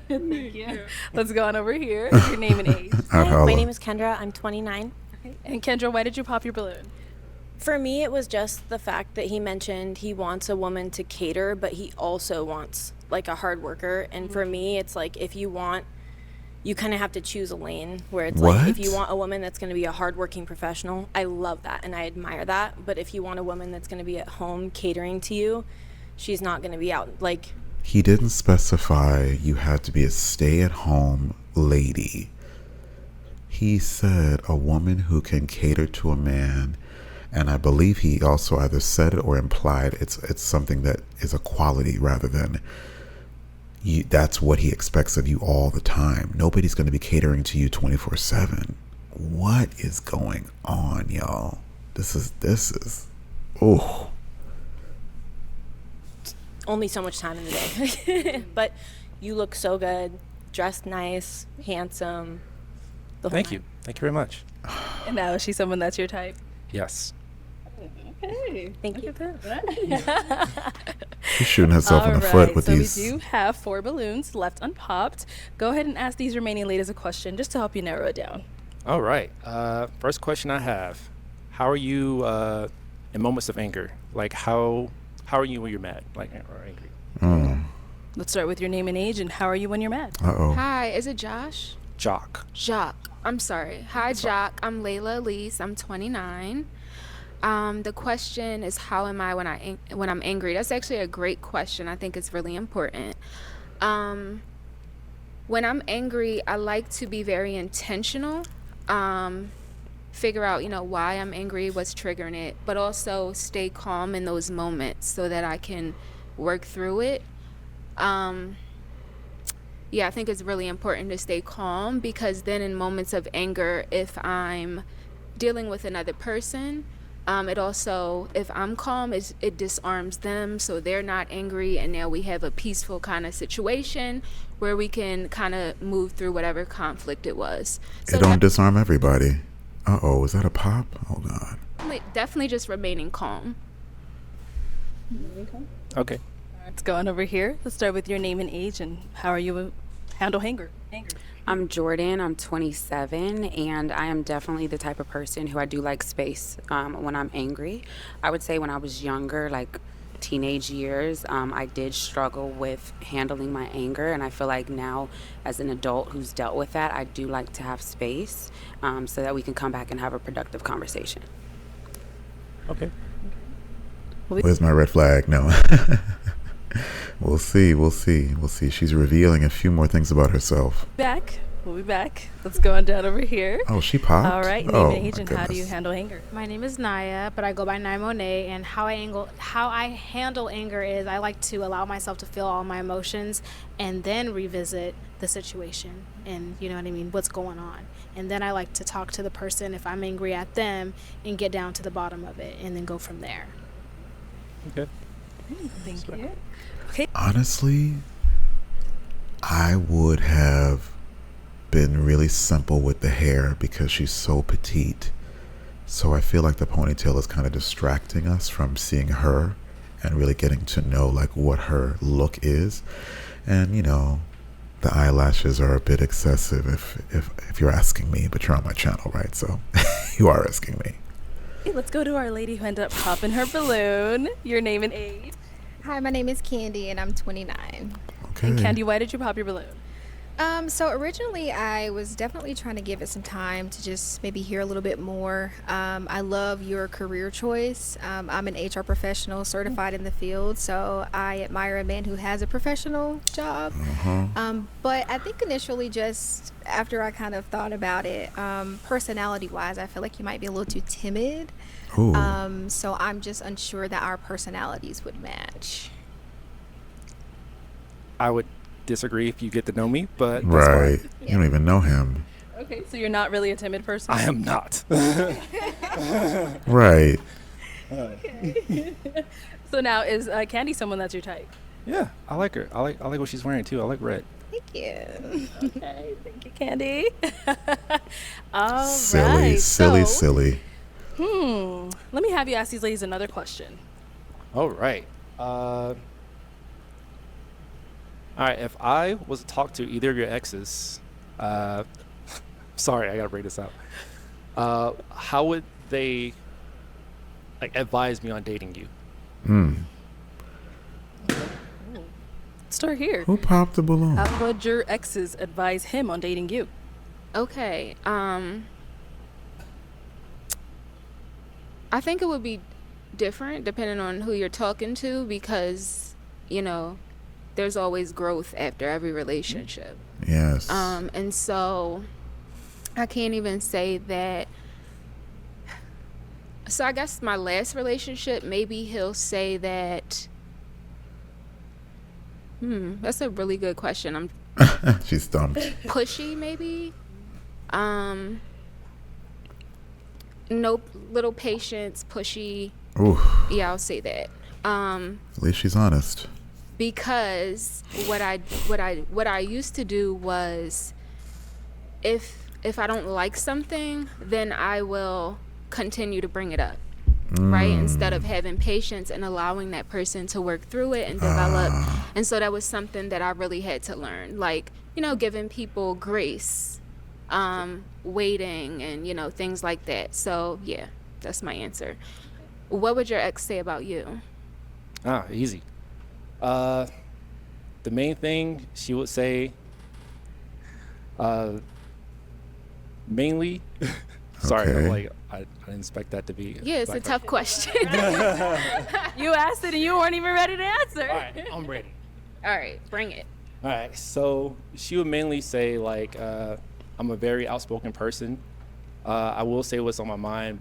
Speaker 2: Thank you. Let's go on over here. Your name and age.
Speaker 5: Hi, my name is Kendra. I'm 29.
Speaker 2: Okay. And Kendra, why did you pop your balloon?
Speaker 5: For me, it was just the fact that he mentioned he wants a woman to cater, but he also wants like a hard worker. And for me, it's like if you want, you kind of have to choose a lane where it's like if you want a woman that's going to be a hardworking professional, I love that and I admire that. But if you want a woman that's going to be at home catering to you, she's not going to be out like.
Speaker 1: He didn't specify you had to be a stay-at-home lady. He said a woman who can cater to a man, and I believe he also either said it or implied it's something that is a quality rather than that's what he expects of you all the time. Nobody's going to be catering to you 24/7. What is going on, y'all? This is oh.
Speaker 5: Only so much time in the day. But you look so good, dressed nice, handsome.
Speaker 11: Thank you. Thank you very much.
Speaker 2: And now, is she someone that's your type?
Speaker 11: Yes.
Speaker 2: Okay.
Speaker 5: Thank you.
Speaker 1: She's shooting herself in the foot with
Speaker 2: so
Speaker 1: these.
Speaker 2: we do have 4 balloons left unpopped. Go ahead and ask these remaining ladies a question just to help you narrow it down.
Speaker 11: All right. First question I have: how are you in moments of anger? Like how are you when you're mad, like or angry?
Speaker 2: Let's start with your name and age, and how are you when you're mad?
Speaker 1: Uh-oh.
Speaker 4: Hi, is it Josh?
Speaker 11: Jock.
Speaker 4: I'm sorry. Hi, Jock. I'm Layla Elise. I'm 29. The question is, how am I when I'm angry? That's actually a great question. I think it's really important. When I'm angry, I like to be very intentional. Figure out, why I'm angry, what's triggering it, but also stay calm in those moments so that I can work through it. Yeah, I think it's really important to stay calm because then in moments of anger, if I'm dealing with another person, it also, if I'm calm, it disarms them so they're not angry, and now we have a peaceful kind of situation where we can kind of move through whatever conflict it was. So
Speaker 1: it don't disarm everybody. Uh-oh, is that a pop? Oh, God.
Speaker 4: Definitely just remaining calm.
Speaker 11: Okay.
Speaker 2: Let's go on over here. Let's start with your name and age, and how are you handle anger?
Speaker 7: I'm Jordan. I'm 27, and I am definitely the type of person who I do like space when I'm angry. I would say when I was younger, like teenage years, I did struggle with handling my anger, and I feel like now as an adult who's dealt with that, I do like to have space so that we can come back and have a productive conversation.
Speaker 11: Okay.
Speaker 1: Where's my red flag? No. We'll see. She's revealing a few more things about herself.
Speaker 2: We'll be back. Let's go on down over here.
Speaker 1: Oh, she popped?
Speaker 2: All right, name
Speaker 1: Oh,
Speaker 2: and age,
Speaker 1: my
Speaker 2: and how do you
Speaker 1: goodness.
Speaker 2: handle anger?
Speaker 10: My name is Naya, but I go by Naya Monet, and how I handle anger is I like to allow myself to feel all my emotions and then revisit the situation and, you know what I mean, what's going on. And then I like to talk to the person if I'm angry at them and get down to the bottom of it and then go from there.
Speaker 11: Okay.
Speaker 2: Thank you.
Speaker 1: Honestly, I would have been really simple with the hair because she's so petite. So I feel like the ponytail is kind of distracting us from seeing her and really getting to know like what her look is. And you know, the eyelashes are a bit excessive if you're asking me, but you're on my channel, right? So you are asking me.
Speaker 2: Hey, let's go to our lady who ended up popping her balloon. Your name and age.
Speaker 8: Hi, my name is Candy, and I'm 29.
Speaker 1: Okay.
Speaker 2: And Candy, why did you pop your balloon?
Speaker 8: So originally I was definitely trying to give it some time to just maybe hear a little bit more. I love your career choice. I'm an HR professional certified in the field, so I admire a man who has a professional job. But I think initially, just after I kind of thought about it, personality-wise, I feel like you might be a little too timid.
Speaker 1: Ooh.
Speaker 8: So I'm just unsure that our personalities would match.
Speaker 11: I would disagree if you get to know me, but that's
Speaker 1: Right.
Speaker 11: fine.
Speaker 1: You don't even know him.
Speaker 2: Okay, so you're not really a timid person?
Speaker 11: I am not.
Speaker 1: Right.
Speaker 2: So now, is Candy someone that's your type?
Speaker 11: Yeah, I like her. I like what she's wearing too. I like red.
Speaker 8: Thank you.
Speaker 2: Okay, thank you, Candy. All
Speaker 1: Silly,
Speaker 2: right,
Speaker 1: silly,
Speaker 2: so,
Speaker 1: silly.
Speaker 2: Let me have you ask these ladies another question.
Speaker 11: All right. All right, if I was to talk to either of your exes, sorry, I gotta bring this out. How would they like advise me on dating you?
Speaker 2: Start here.
Speaker 1: Who popped the balloon?
Speaker 2: How would your exes advise him on dating you?
Speaker 4: Okay. I think it would be different depending on who you're talking to because, you know, there's always growth after every relationship.
Speaker 1: Yes.
Speaker 4: And so I can't even say that. So I guess my last relationship, maybe he'll say that. That's a really good question. I'm
Speaker 1: She's stumped.
Speaker 4: pushy, maybe. No, little patience, pushy.
Speaker 1: Ooh.
Speaker 4: Yeah, I'll say that.
Speaker 1: At least she's honest.
Speaker 4: Because what I used to do was, if I don't like something, then I will continue to bring it up, right? Instead of having patience and allowing that person to work through it and develop. And so that was something that I really had to learn, like, you know, giving people grace, waiting, and you know, things like that. So yeah, that's my answer. What would your ex say about you?
Speaker 11: Easy. The main thing she would say, mainly, sorry,
Speaker 1: Okay.
Speaker 11: I'm like, I didn't expect that to be.
Speaker 4: Yeah, it's a
Speaker 11: like
Speaker 4: tough question.
Speaker 2: You asked it and you weren't even ready to answer.
Speaker 11: All right, I'm ready.
Speaker 4: All right, bring it.
Speaker 11: All right, so she would mainly say like, I'm a very outspoken person. I will say what's on my mind.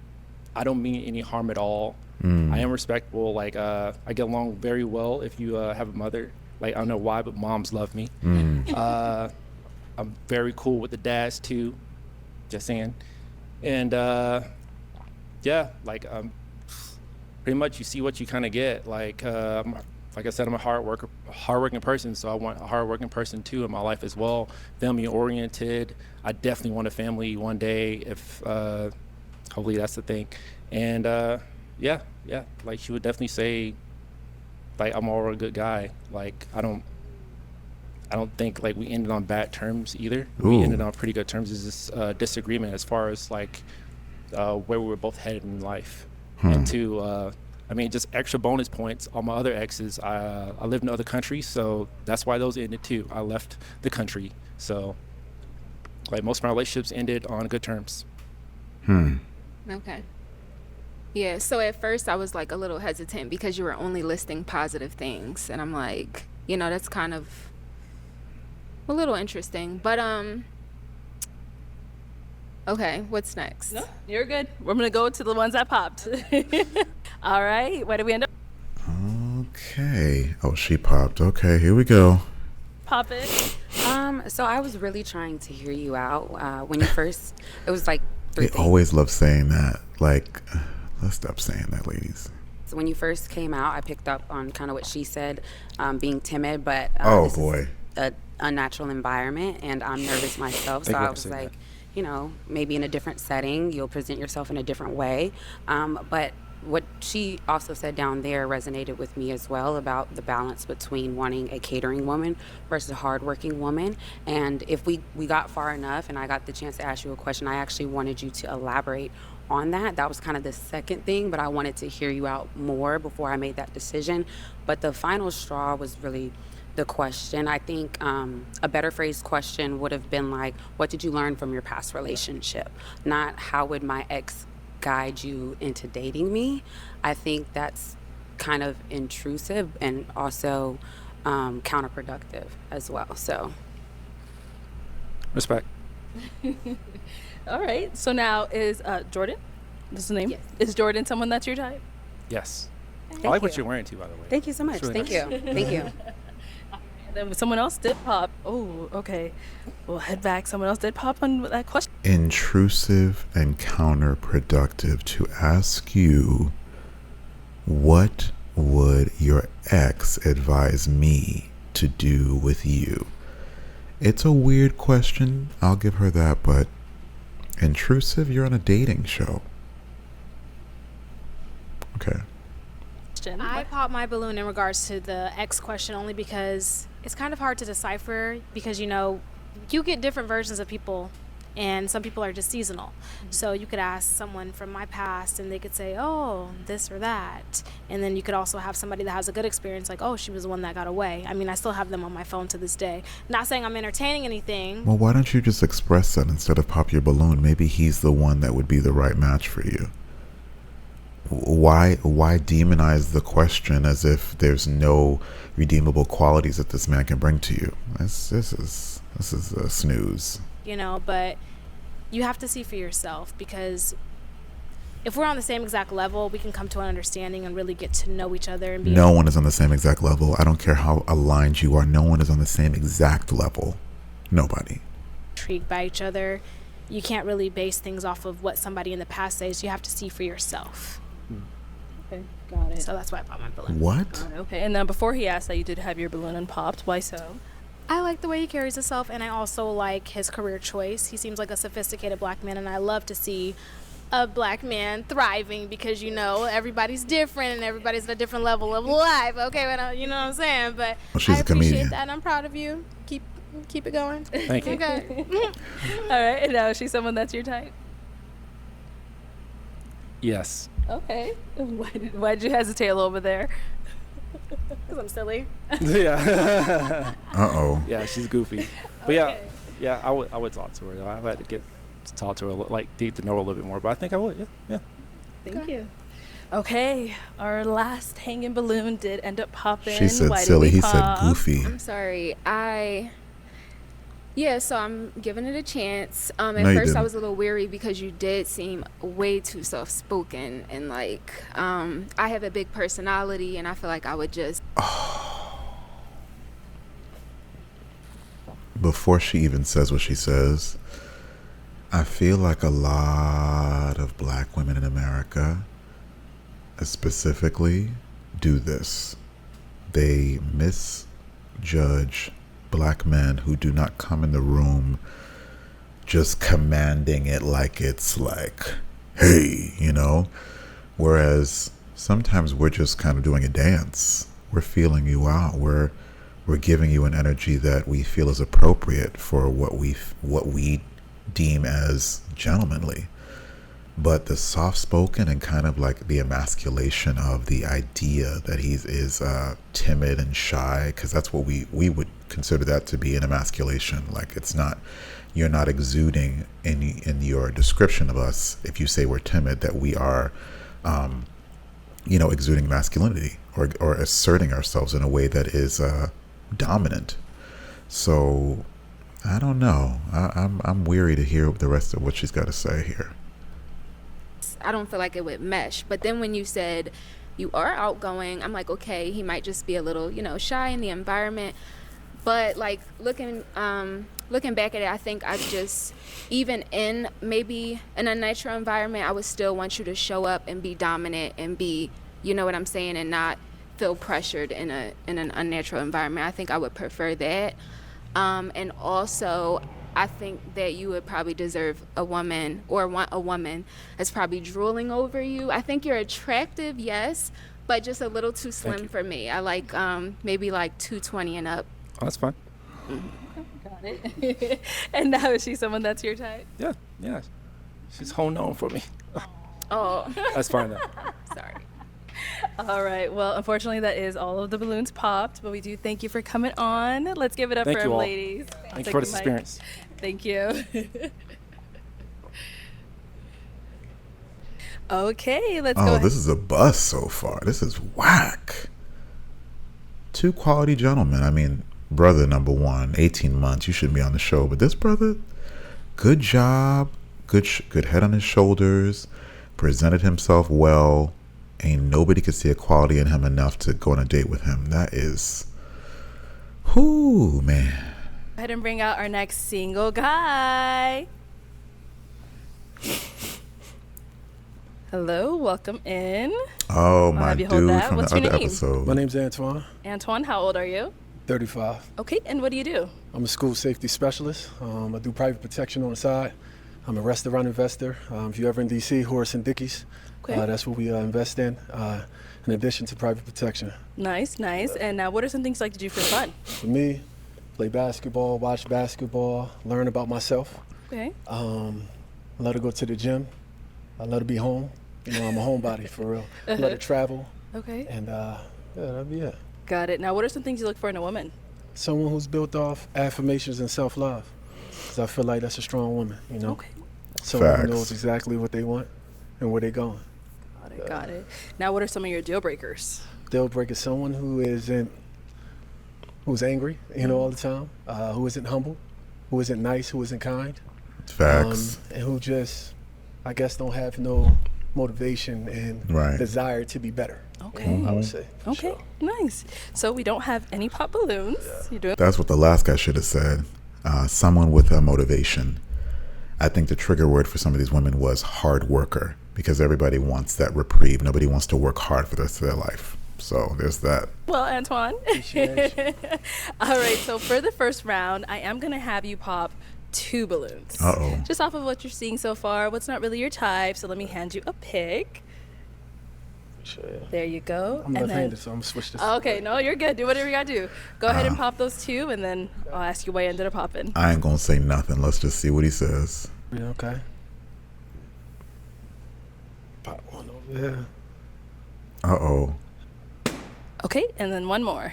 Speaker 11: I don't mean any harm at all. I am respectful. Like, I get along very well if you have a mother. Like, I don't know why, but moms love me. I'm very cool with the dads too. Just saying. And yeah, like pretty much you see what you kind of get. Like I said, I'm a hardworking person, so I want a hardworking person too in my life as well. Family oriented. I definitely want a family one day if hopefully that's the thing. And yeah, like she would definitely say like I'm all a good guy. Like I don't think like we ended on bad terms either.
Speaker 1: Ooh.
Speaker 11: We ended on pretty good terms. There's this disagreement as far as like where we were both headed in life. And two, I mean, just extra bonus points. All my other exes, I lived in other countries, so that's why those ended too. I left the country, so like most of my relationships ended on good terms.
Speaker 4: Okay. Yeah, so at first I was like a little hesitant because you were only listing positive things, and I'm like, you know, that's kind of a little interesting. But okay, what's next?
Speaker 2: No, you're good. We're gonna go to the ones that popped. All right, where did we end up?
Speaker 1: Okay. Oh, she popped. Okay, here we go.
Speaker 2: Pop it.
Speaker 7: So I was really trying to hear you out when you first. It was like three
Speaker 1: They
Speaker 7: things.
Speaker 1: always love saying that. Like, let's stop saying that, ladies.
Speaker 7: So when you first came out, I picked up on kind of what she said, being timid, but
Speaker 1: Oh,
Speaker 7: this is
Speaker 1: boy.
Speaker 7: a unnatural environment, and I'm nervous myself. So
Speaker 11: Thank you
Speaker 7: I
Speaker 11: for
Speaker 7: was
Speaker 11: saying
Speaker 7: like,
Speaker 11: that.
Speaker 7: you know, maybe in a different setting, you'll present yourself in a different way. But what she also said down there resonated with me as well about the balance between wanting a catering woman versus a hardworking woman. And if we got far enough and I got the chance to ask you a question, I actually wanted you to elaborate on that. That was kind of the second thing, but I wanted to hear you out more before I made that decision. But the final straw was really the question. I think a better phrased question would have been like, what did you learn from your past relationship? Not how would my ex guide you into dating me. I think that's kind of intrusive and also counterproductive as well. So,
Speaker 11: Respect.
Speaker 2: All right. So now is Jordan? This is the name?
Speaker 8: Yes.
Speaker 2: Is Jordan someone that's your type?
Speaker 11: Yes.
Speaker 7: Thank
Speaker 11: I like
Speaker 7: you.
Speaker 11: what you're wearing too, by the way.
Speaker 7: Thank you so much.
Speaker 11: It's really
Speaker 7: Thank
Speaker 11: nice.
Speaker 7: you. Thank you.
Speaker 2: And then someone else did pop. Oh, okay. We'll head back. Someone else did pop on that question.
Speaker 1: Intrusive and counterproductive to ask you, what would your ex advise me to do with you? It's a weird question, I'll give her that, but intrusive, you're on a dating show. Okay.
Speaker 10: I popped my balloon in regards to the X question only because it's kind of hard to decipher because, you know, you get different versions of people and some people are just seasonal. So you could ask someone from my past and they could say, oh, this or that. And then you could also have somebody that has a good experience like, oh, she was the one that got away. I mean, I still have them on my phone to this day. Not saying I'm entertaining anything.
Speaker 1: Well, why don't you just express that instead of pop your balloon? Maybe he's the one that would be the right match for you. Why demonize the question as if there's no redeemable qualities that this man can bring to you? This is a snooze.
Speaker 10: You know, but you have to see for yourself because if we're on the same exact level, we can come to an understanding and really get to know each other. And be
Speaker 1: No one is on the same exact level. I don't care how aligned you are. No one is on the same exact level. Nobody.
Speaker 10: intrigued by each other. You can't really base things off of what somebody in the past says. You have to see for yourself.
Speaker 2: Okay, got it.
Speaker 10: So that's why I popped my balloon.
Speaker 1: What?
Speaker 2: Okay, and then before he asked that you did have your balloon unpopped. Why so?
Speaker 10: I like the way he carries himself, and I also like his career choice. He seems like a sophisticated black man, and I love to see a black man thriving because, you know, everybody's different and everybody's at a different level of life. Okay, but you know what I'm saying? But
Speaker 1: Well, she's
Speaker 10: I
Speaker 1: a
Speaker 10: appreciate
Speaker 1: comedian.
Speaker 10: that, and I'm proud of you. Keep it going.
Speaker 11: Thank you.
Speaker 10: Okay.
Speaker 2: All right, and now is she someone that's your type?
Speaker 11: Yes.
Speaker 2: Okay. Why did you hesitate a little bit there?
Speaker 10: Because I'm silly.
Speaker 11: Yeah.
Speaker 1: Uh-oh.
Speaker 11: Yeah, she's goofy. But yeah, I would talk to her. I had to get to talk to her, like get to know her a little bit more. But I think I would. Yeah.
Speaker 2: Thank you. Okay, our last hanging balloon did end up popping.
Speaker 1: She said
Speaker 2: Why did
Speaker 1: silly.
Speaker 2: we
Speaker 1: He said
Speaker 2: pop?
Speaker 1: goofy.
Speaker 4: I'm sorry. So I'm giving it a chance. At
Speaker 1: No, you
Speaker 4: first I
Speaker 1: didn't.
Speaker 4: was a little weary because you did seem way too soft-spoken and like I have a big personality and I feel like I would just
Speaker 1: Before she even says what she says, I feel like a lot of black women in America specifically do this. They misjudge black men who do not come in the room just commanding it like it's like, hey, you know? Whereas sometimes we're just kind of doing a dance. We're feeling you out. We're giving you an energy that we feel is appropriate for what we deem as gentlemanly. But the soft-spoken and kind of like the emasculation of the idea that he is timid and shy, because that's what we would consider that to be an emasculation. Like it's not, you're not exuding in your description of us if you say we're timid that we are, exuding masculinity or asserting ourselves in a way that is dominant. So I don't know. I'm weary to hear the rest of what she's got to say here.
Speaker 4: I don't feel like it would mesh. But then when you said you are outgoing, I'm like, okay, he might just be a little, shy in the environment. But like looking back at it, I think I just, even in maybe an unnatural environment, I would still want you to show up and be dominant and be, you know what I'm saying, and not feel pressured in an unnatural environment. I think I would prefer that. And also, I think that you would probably deserve a woman or want a woman that's probably drooling over you. I think you're attractive, yes, but just a little too slim for me. I like maybe like 220 and up.
Speaker 11: Oh, that's fine.
Speaker 2: Got it. And now is she someone that's your type?
Speaker 11: Yeah, yeah. She's holding on for me.
Speaker 4: Oh,
Speaker 11: That's fine though.
Speaker 4: sorry.
Speaker 2: All right. Well, unfortunately, that is all of the balloons popped, but we do thank you for coming on. Let's give it up
Speaker 11: Thank
Speaker 2: for
Speaker 11: you
Speaker 2: them,
Speaker 11: all.
Speaker 2: ladies.
Speaker 11: Thank you for this experience.
Speaker 2: Thank you. Okay, let's go
Speaker 1: Oh,
Speaker 2: ahead.
Speaker 1: this is a bust so far. This is whack. Two quality gentlemen. I mean, brother number one, 18 months. You shouldn't be on the show. But this brother, good job. Good head on his shoulders. Presented himself well. Ain't nobody could see a quality in him enough to go on a date with him. That is, whoo, man.
Speaker 2: Go ahead and bring out our next single guy. Hello, welcome in.
Speaker 1: Oh, my
Speaker 2: have you hold
Speaker 1: dude
Speaker 2: that.
Speaker 1: from
Speaker 2: What's
Speaker 1: the
Speaker 2: your
Speaker 1: other
Speaker 2: name?
Speaker 1: episode.
Speaker 12: My name's Antoine,
Speaker 2: Antoine, how old are you?
Speaker 12: 35.
Speaker 2: Okay, and what do you do?
Speaker 12: I'm a school safety specialist. I do private protection on the side. I'm a restaurant investor. If you're ever in DC, Horace and Dickey's,
Speaker 2: Okay.
Speaker 12: that's what we invest in addition to private protection.
Speaker 2: Nice, nice. And now, what are some things you like to do for fun?
Speaker 12: For me, play basketball, watch basketball, learn about myself.
Speaker 2: Okay.
Speaker 12: I love to go to the gym. I love to be home. You know, I'm a homebody for real. I love to travel.
Speaker 2: Okay.
Speaker 12: And yeah, that'd be it.
Speaker 2: Got it. Now, what are some things you look for in a woman?
Speaker 12: Someone who's built off affirmations and self-love. Because I feel like that's a strong woman, you know?
Speaker 2: Okay.
Speaker 12: Someone
Speaker 1: Facts.
Speaker 12: who knows exactly what they want and where they're going.
Speaker 2: Got it, got it. Now, what are some of your deal breakers?
Speaker 12: Deal breaker is someone who's angry, you know, all the time, who isn't humble, who isn't nice, who isn't kind.
Speaker 1: Facts.
Speaker 12: And who just, I guess, don't have no motivation and
Speaker 1: Right.
Speaker 12: desire to be better.
Speaker 2: Okay.
Speaker 12: I would say. for
Speaker 2: Okay,
Speaker 12: sure.
Speaker 2: nice. So we don't have any pop balloons. You're doing
Speaker 1: That's what the last guy should have said. Someone with a motivation. I think the trigger word for some of these women was hard worker, because everybody wants that reprieve. Nobody wants to work hard for the rest of their life. So there's that.
Speaker 2: well, Antoine.
Speaker 12: Appreciation.
Speaker 2: All right, so for the first round, I am going to have you pop 2 balloons.
Speaker 1: Uh-oh.
Speaker 2: Just off of what you're seeing so far, what's not really your type, so let me hand you a pick.
Speaker 12: Sure, yeah.
Speaker 2: There you go.
Speaker 12: I'm
Speaker 2: and
Speaker 12: left-handed, so I'm gonna switch this.
Speaker 2: Okay, no, you're good. Do whatever you got to do. Go ahead and pop those 2, and then I'll ask you why you ended up popping.
Speaker 1: I ain't gonna say nothing. Let's just see what he says.
Speaker 12: Yeah, okay. Pop one over there.
Speaker 1: Uh-oh.
Speaker 2: Okay, and then one more.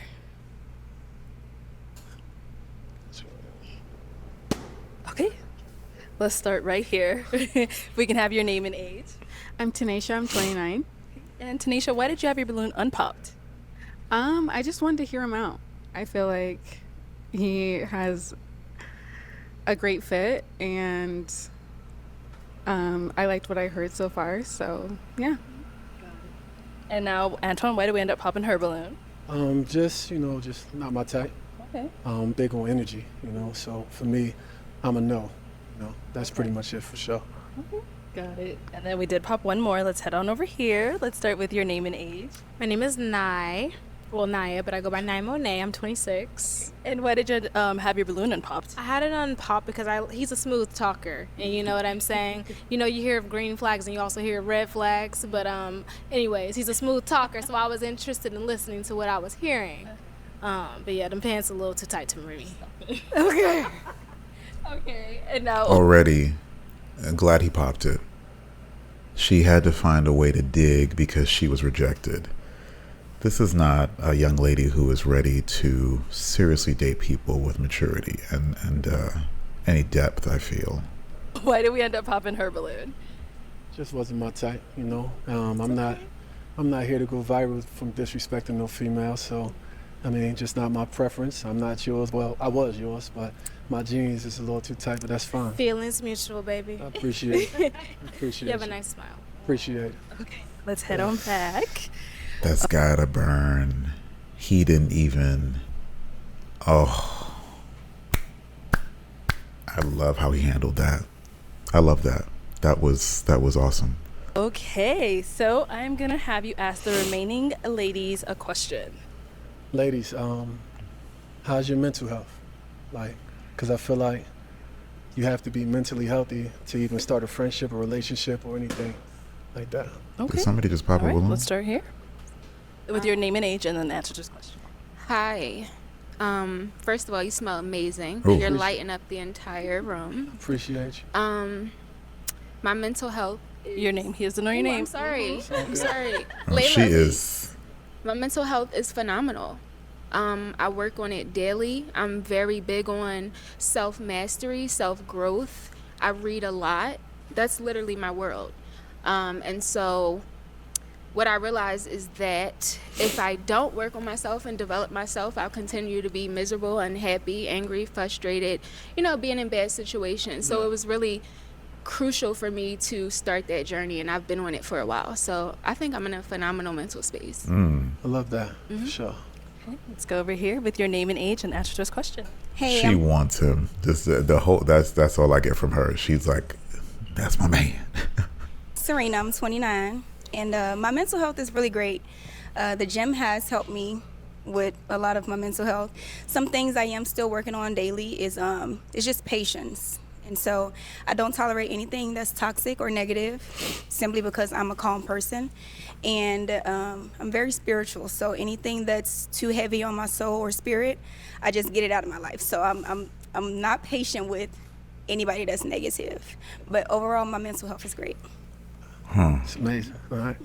Speaker 2: Okay, let's start right here. We can have your name and age.
Speaker 9: I'm Tanisha. I'm 29.
Speaker 2: And Tanisha, why did you have your balloon unpopped?
Speaker 9: I just wanted to hear him out. I feel like he has a great fit, and I liked what I heard so far. So yeah.
Speaker 2: And now, Antoine, why did we end up popping her balloon?
Speaker 12: Just not my type.
Speaker 2: Okay.
Speaker 12: Big on energy, you know. So for me, I'm a no. You know, that's pretty much it for sure.
Speaker 2: Got it. And then we did pop one more. Let's head on over here. Let's start with your name and age.
Speaker 10: My name is Nye. Well, Naya, but I go by Nye Monet. I'm 26.
Speaker 2: And why did you have your balloon unpopped?
Speaker 10: I had it on pop because he's a smooth talker, and you know what I'm saying. You know, you hear of green flags and you also hear of red flags, but anyways, he's a smooth talker, so I was interested in listening to what I was hearing. But yeah, them pants a little too tight to me.
Speaker 2: Okay. Okay. And now.
Speaker 1: Already, I'm glad he popped it. She had to find a way to dig because she was rejected. This is not a young lady who is ready to seriously date people with maturity and any depth, I feel.
Speaker 2: Why did we end up popping her balloon?
Speaker 12: Just wasn't my type, you know. I'm not here to go viral from disrespecting no female. So, I mean, just not my preference. I'm not yours. Well, I was yours, but my genes is a little too tight. But that's fine.
Speaker 10: Feelings mutual, baby.
Speaker 12: I appreciate it. I appreciate
Speaker 10: You have a
Speaker 12: it.
Speaker 10: nice smile.
Speaker 12: Appreciate it.
Speaker 2: Okay. Let's head on back.
Speaker 1: That's gotta burn. He didn't even. Oh. I love how he handled that. I love that. That was awesome.
Speaker 2: Okay, so I'm gonna have you ask the remaining ladies a question.
Speaker 12: Ladies, how's your mental health? Like, because I feel like you have to be mentally healthy to even start a friendship or relationship or anything like that.
Speaker 2: Okay.
Speaker 1: Did somebody just pop
Speaker 2: All
Speaker 1: a
Speaker 2: right,
Speaker 1: balloon?
Speaker 2: let's start here with your name and age, and then answer this question.
Speaker 4: Hi. First of all, you smell amazing.
Speaker 1: Ooh.
Speaker 4: You're lighting up the entire room.
Speaker 12: Appreciate you.
Speaker 4: My mental health.
Speaker 2: Your name. He has to know your
Speaker 4: Ooh,
Speaker 2: name.
Speaker 4: I'm sorry. I'm sorry.
Speaker 1: Oh, she is.
Speaker 4: My mental health is phenomenal. I work on it daily. I'm very big on self-mastery, self-growth. I read a lot. That's literally my world. And so what I realize is that if I don't work on myself and develop myself, I'll continue to be miserable, unhappy, angry, frustrated, being in bad situations. So it was really crucial for me to start that journey, and I've been on it for a while. So I think I'm in a phenomenal mental space.
Speaker 12: I love that, for sure.
Speaker 2: Okay, let's go over here with your name and age and answer this question.
Speaker 6: Hey,
Speaker 1: She wants him. Just the whole. That's all I get from her. She's like, that's my man.
Speaker 6: Serena, I'm 29, and my mental health is really great. The gym has helped me with a lot of my mental health. Some things I am still working on daily is just patience. And so I don't tolerate anything that's toxic or negative simply because I'm a calm person. And I'm very spiritual. So anything that's too heavy on my soul or spirit, I just get it out of my life. So I'm not patient with anybody that's negative. But overall, my mental health is great.
Speaker 12: It's amazing. All right.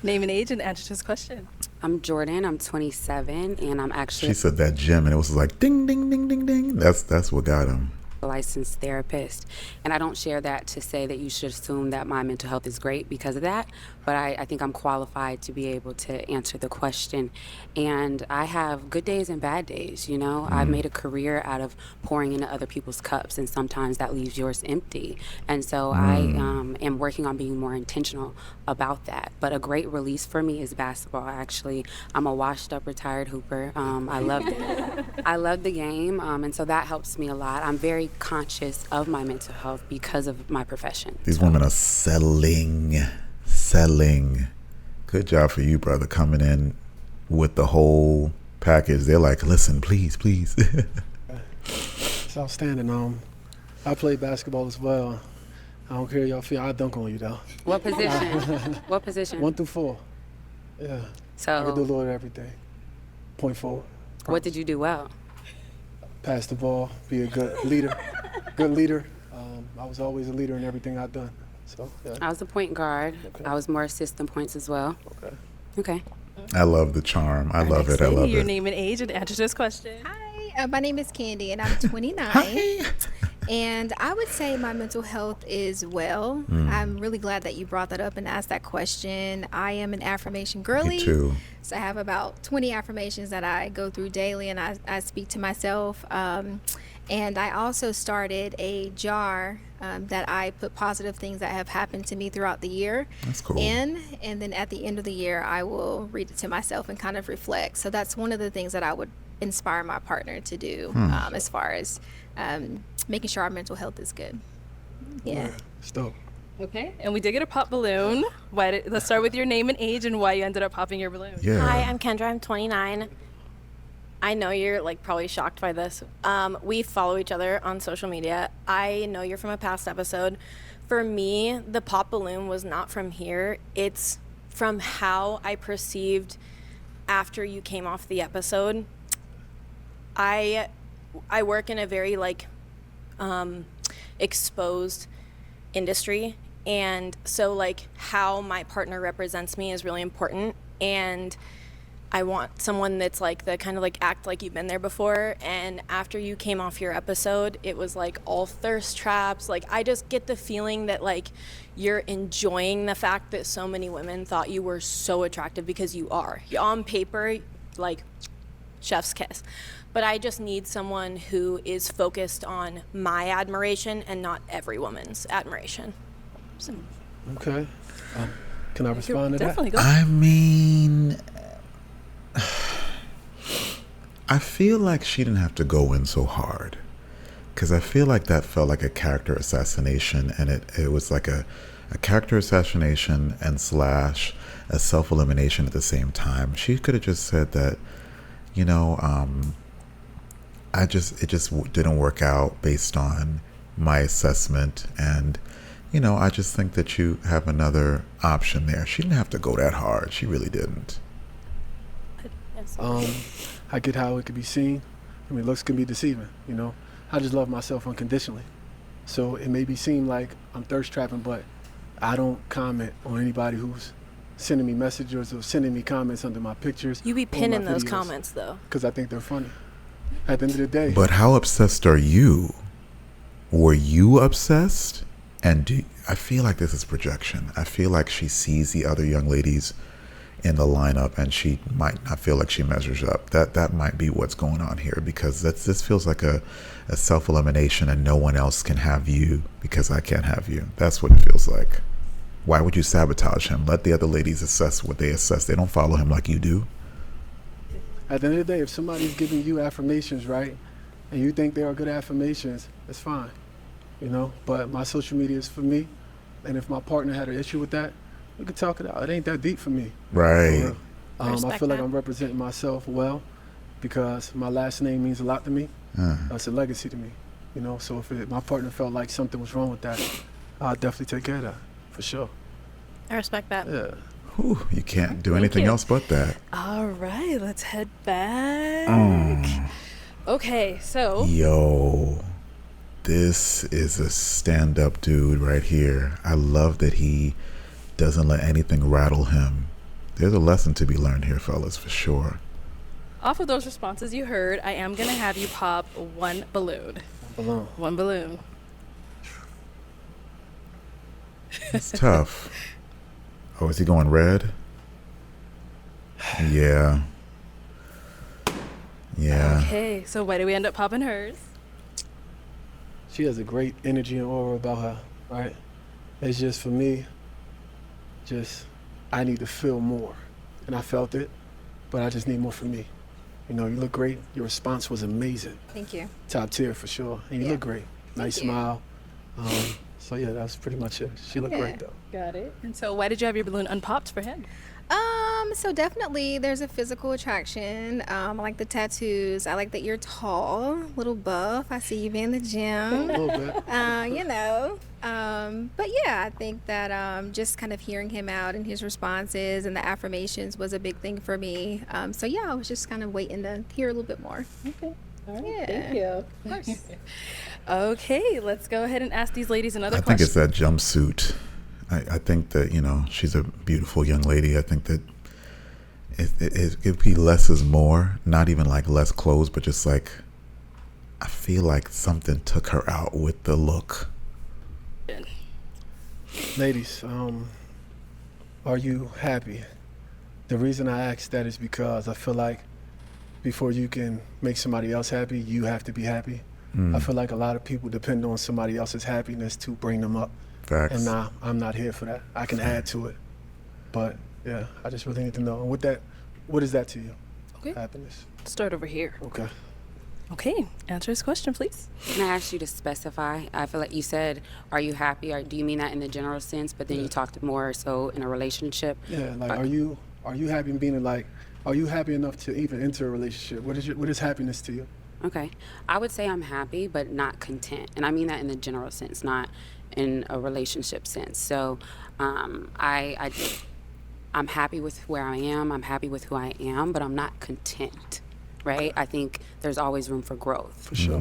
Speaker 2: Name and age and answer this question.
Speaker 7: I'm Jordan. I'm 27, and I'm actually
Speaker 1: She said that gym, and it was like ding, ding, ding, ding, ding. That's what got him.
Speaker 7: a licensed therapist. And I don't share that to say that you should assume that my mental health is great because of that, but I think I'm qualified to be able to answer the question. And I have good days and bad days, you know. I've made a career out of pouring into other people's cups, and sometimes that leaves yours empty. And so I am working on being more intentional about that. But a great release for me is basketball, actually. I'm a washed up retired hooper. I love it. I love the game, and so that helps me a lot. I'm very conscious of my mental health because of my profession.
Speaker 1: These women are settling. Good job for you, brother, coming in with the whole package. They're like, listen, please.
Speaker 12: It's outstanding. I play basketball as well. I don't care y'all feel. I dunk on you though.
Speaker 7: What position? What position?
Speaker 12: 1 through 4. Yeah. I can
Speaker 7: So,
Speaker 12: do a little of everything. Point forward.
Speaker 7: what did you do well?
Speaker 12: Pass the ball. Be a good leader. Good leader. I was always a leader in everything I've done. So yeah.
Speaker 7: I was a point guard.
Speaker 12: Okay.
Speaker 7: I was more assistant points as well.
Speaker 12: Okay.
Speaker 7: Okay.
Speaker 1: I love the charm. I love it. I love
Speaker 2: Your
Speaker 1: it.
Speaker 2: name and age and answer this question.
Speaker 8: Hi, my name is Candy, and I'm 29. And I would say my mental health is well. I'm really glad that you brought that up and asked that question. I am an affirmation girly.
Speaker 1: Me too.
Speaker 8: So I have about 20 affirmations that I go through daily, and I speak to myself. And I also started a jar that I put positive things that have happened to me throughout the year
Speaker 1: That's cool.
Speaker 8: in, and then at the end of the year, I will read it to myself and kind of reflect. So that's one of the things that I would inspire my partner to do as far as making sure our mental health is good. Yeah.
Speaker 12: It's dope.
Speaker 2: Okay. And we did get a pop balloon. Let's start with your name and age and why you ended up popping your balloon.
Speaker 1: Yeah.
Speaker 5: Hi, I'm Kendra. I'm 29. I know you're probably shocked by this. We follow each other on social media. I know you're from a past episode. For me, the pop balloon was not from here. It's from how I perceived after you came off the episode. I work in a very exposed industry, and so how my partner represents me is really important, and I want someone that's the kind of act like you've been there before. And after you came off your episode, it was all thirst traps. I just get the feeling that you're enjoying the fact that so many women thought you were so attractive, because you are. On paper, chef's kiss. But I just need someone who is focused on my admiration and not every woman's admiration. So.
Speaker 12: Okay. Can I respond to that?
Speaker 2: Definitely go.
Speaker 1: I mean, I feel like she didn't have to go in so hard, because I feel like that felt like a character assassination, and it was like a character assassination and / a self-elimination at the same time. She could have just said that, it just didn't work out based on my assessment. And, I just think that you have another option there. She didn't have to go that hard. She really didn't.
Speaker 12: I get how it could be seen. I mean, looks can be deceiving, I just love myself unconditionally. So it may be seem like I'm thirst trapping, but I don't comment on anybody who's sending me messages or sending me comments under my pictures.
Speaker 5: You be pinning those comments, though.
Speaker 12: Because I think they're funny. At the end of the day.
Speaker 1: But how obsessed are you? Were you obsessed? And I feel like this is projection. I feel like she sees the other young ladies in the lineup and she might not feel like she measures up. That might be what's going on here, because this feels like a self-elimination and no one else can have you because I can't have you. That's what it feels like. Why would you sabotage him? Let the other ladies assess what they assess. They don't follow him like you do.
Speaker 12: At the end of the day, if somebody's giving you affirmations, right, and you think they are good affirmations, it's fine, But my social media is for me, and if my partner had an issue with that, we could talk it out. It ain't that deep for me.
Speaker 1: Right.
Speaker 12: I feel like I'm representing myself well because my last name means a lot to me. That's a legacy to me, So if my partner felt like something was wrong with that, I'll definitely take care of that, for sure.
Speaker 5: I respect that.
Speaker 12: Yeah.
Speaker 1: Whew, you can't do anything else but that.
Speaker 2: All right, let's head back. Okay, so.
Speaker 1: Yo, this is a stand-up dude right here. I love that he doesn't let anything rattle him. There's a lesson to be learned here, fellas, for sure.
Speaker 2: Off of those responses you heard, I am going to have you pop one balloon. One balloon.
Speaker 1: It's tough. Oh, is he going red? Yeah.
Speaker 2: Okay, so why do we end up popping hers?
Speaker 12: She has a great energy and aura about her, right? It's just, for me, I need to feel more. And I felt it, but I just need more for me. You look great. Your response was amazing.
Speaker 8: Thank you.
Speaker 12: Top tier for sure. And you look great. Nice smile. So yeah, that's pretty much it. She looked great though.
Speaker 2: Got it. And so why did you have your balloon unpopped for him?
Speaker 8: So definitely there's a physical attraction. I like the tattoos. I like that you're tall, little buff. I see you in the gym.
Speaker 12: A little bit.
Speaker 8: But yeah, I think that just kind of hearing him out and his responses and the affirmations was a big thing for me. So yeah, I was just kind of waiting to hear a little bit more.
Speaker 2: Okay. All right.
Speaker 8: Yeah.
Speaker 2: Thank you. Of course. Okay, let's go ahead and ask these ladies another
Speaker 1: I
Speaker 2: question.
Speaker 1: think it's that jumpsuit. I think that, she's a beautiful young lady. I think that it could be less is more, not even like less clothes, but just like, I feel like something took her out with the look.
Speaker 12: Ladies, are you happy? The reason I ask that is because I feel like before you can make somebody else happy, you have to be happy. I feel like a lot of people depend on somebody else's happiness to bring them up.
Speaker 1: Facts.
Speaker 12: And nah, I'm not here for that. I can add to it. But yeah, I just really need to know. And with that, what is that to you?
Speaker 2: Okay.
Speaker 12: Happiness.
Speaker 2: Start over here.
Speaker 12: Okay.
Speaker 2: Okay, answer this question, please.
Speaker 7: Can I ask you to specify? I feel like you said, are you happy? Or do you mean that in the general sense? But then you talked more so in a relationship.
Speaker 12: Yeah, like are you happy being like, are you happy enough to even enter a relationship? What is happiness to you?
Speaker 7: Okay. I would say I'm happy, but not content. And I mean that in the general sense, not in a relationship sense. So I'm happy with where I am. I'm happy with who I am, but I'm not content, right? I think there's always room for growth.
Speaker 12: For sure.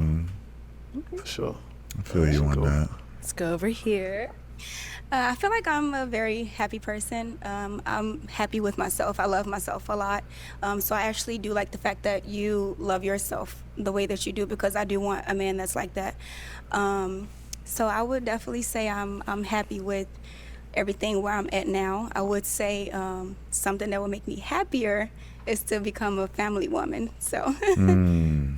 Speaker 2: Okay.
Speaker 12: For sure.
Speaker 1: I feel you on that.
Speaker 2: Let's go over here.
Speaker 6: I feel like I'm a very happy person. I'm happy with myself. I love myself a lot. So I actually do like the fact that you love yourself the way that you do, because I do want a man that's like that. So I would definitely say I'm happy with everything where I'm at now. I would say something that would make me happier is to become a family woman. So,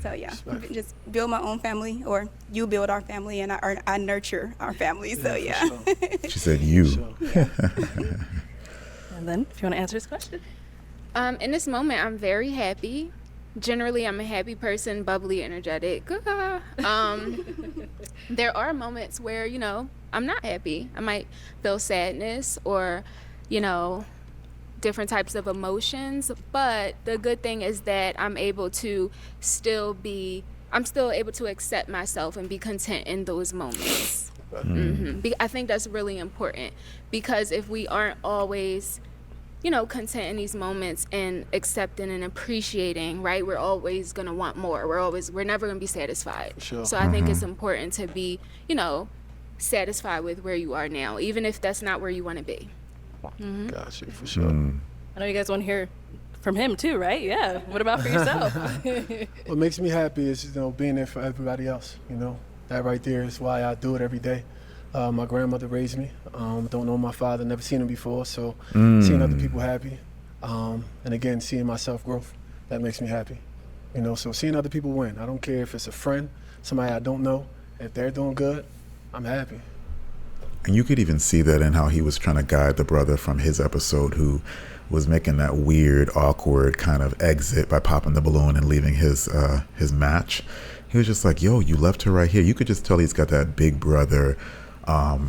Speaker 6: so yeah, just build my own family, or you build our family, and I nurture our family. So yeah.
Speaker 12: Sure.
Speaker 1: She said you.
Speaker 12: Sure.
Speaker 2: And then, if you want to answer this question.
Speaker 4: In this moment, I'm very happy. Generally, I'm a happy person, bubbly, energetic. There are moments where, I'm not happy. I might feel sadness or, different types of emotions. But the good thing is that I'm able to still be I'm still able to accept myself and be content in those moments. I think that's really important, because if we aren't always, content in these moments and accepting and appreciating, right, we're always going to want more. We're never going to be satisfied.
Speaker 12: Sure.
Speaker 4: So I think it's important to be, satisfied with where you are now, even if that's not where you want to be.
Speaker 12: Got you, for sure.
Speaker 2: I know you guys want to hear from him too, right? Yeah. What about for yourself?
Speaker 12: What makes me happy is, being there for everybody else, That right there is why I do it every day. My grandmother raised me. Don't know my father, never seen him before, so seeing other people happy, and again, seeing myself growth, that makes me happy. So seeing other people win. I don't care if it's a friend, somebody I don't know. If they're doing good, I'm happy.
Speaker 1: And you could even see that in how he was trying to guide the brother from his episode who was making that weird, awkward kind of exit by popping the balloon and leaving his match. He was just like, yo, you left her right here. You could just tell he's got that big brother,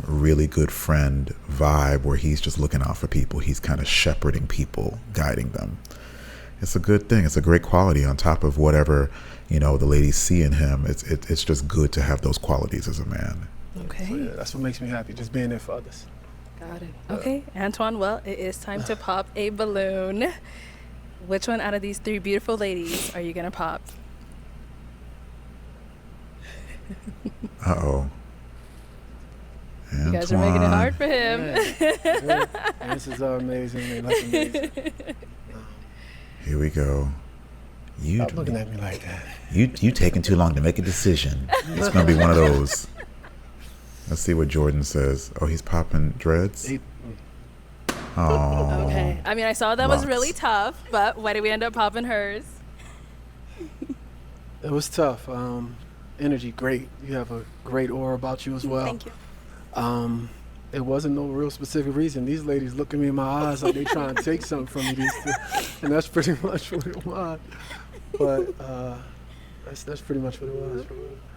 Speaker 1: really good friend vibe where he's just looking out for people. He's kind of shepherding people, guiding them. It's a good thing. It's a great quality on top of whatever, the ladies see in him. It's just good to have those qualities as a man.
Speaker 2: Okay.
Speaker 12: So, yeah, that's what makes me happy, just being there for others.
Speaker 2: Got it. Okay, Antoine, well, it is time to pop a balloon. Which one out of these three beautiful ladies are you going to pop?
Speaker 1: Uh-oh.
Speaker 2: You guys are making it hard for him.
Speaker 12: Yeah. Answers are amazing. They look amazing.
Speaker 1: Here we go.
Speaker 12: Stop looking at me like that.
Speaker 1: You taking too long to make a decision. It's going to be one of those. Let's see what Jordan says. Oh, he's popping dreads? Oh.
Speaker 2: Okay. I mean, I saw that was really tough, but why did we end up popping hers?
Speaker 12: It was tough. Energy, great. You have a great aura about you as well.
Speaker 6: Thank you.
Speaker 12: It wasn't no real specific reason. These ladies look at me in my eyes like they trying to take something from me. And that's pretty much what it was. But that's pretty much what it was.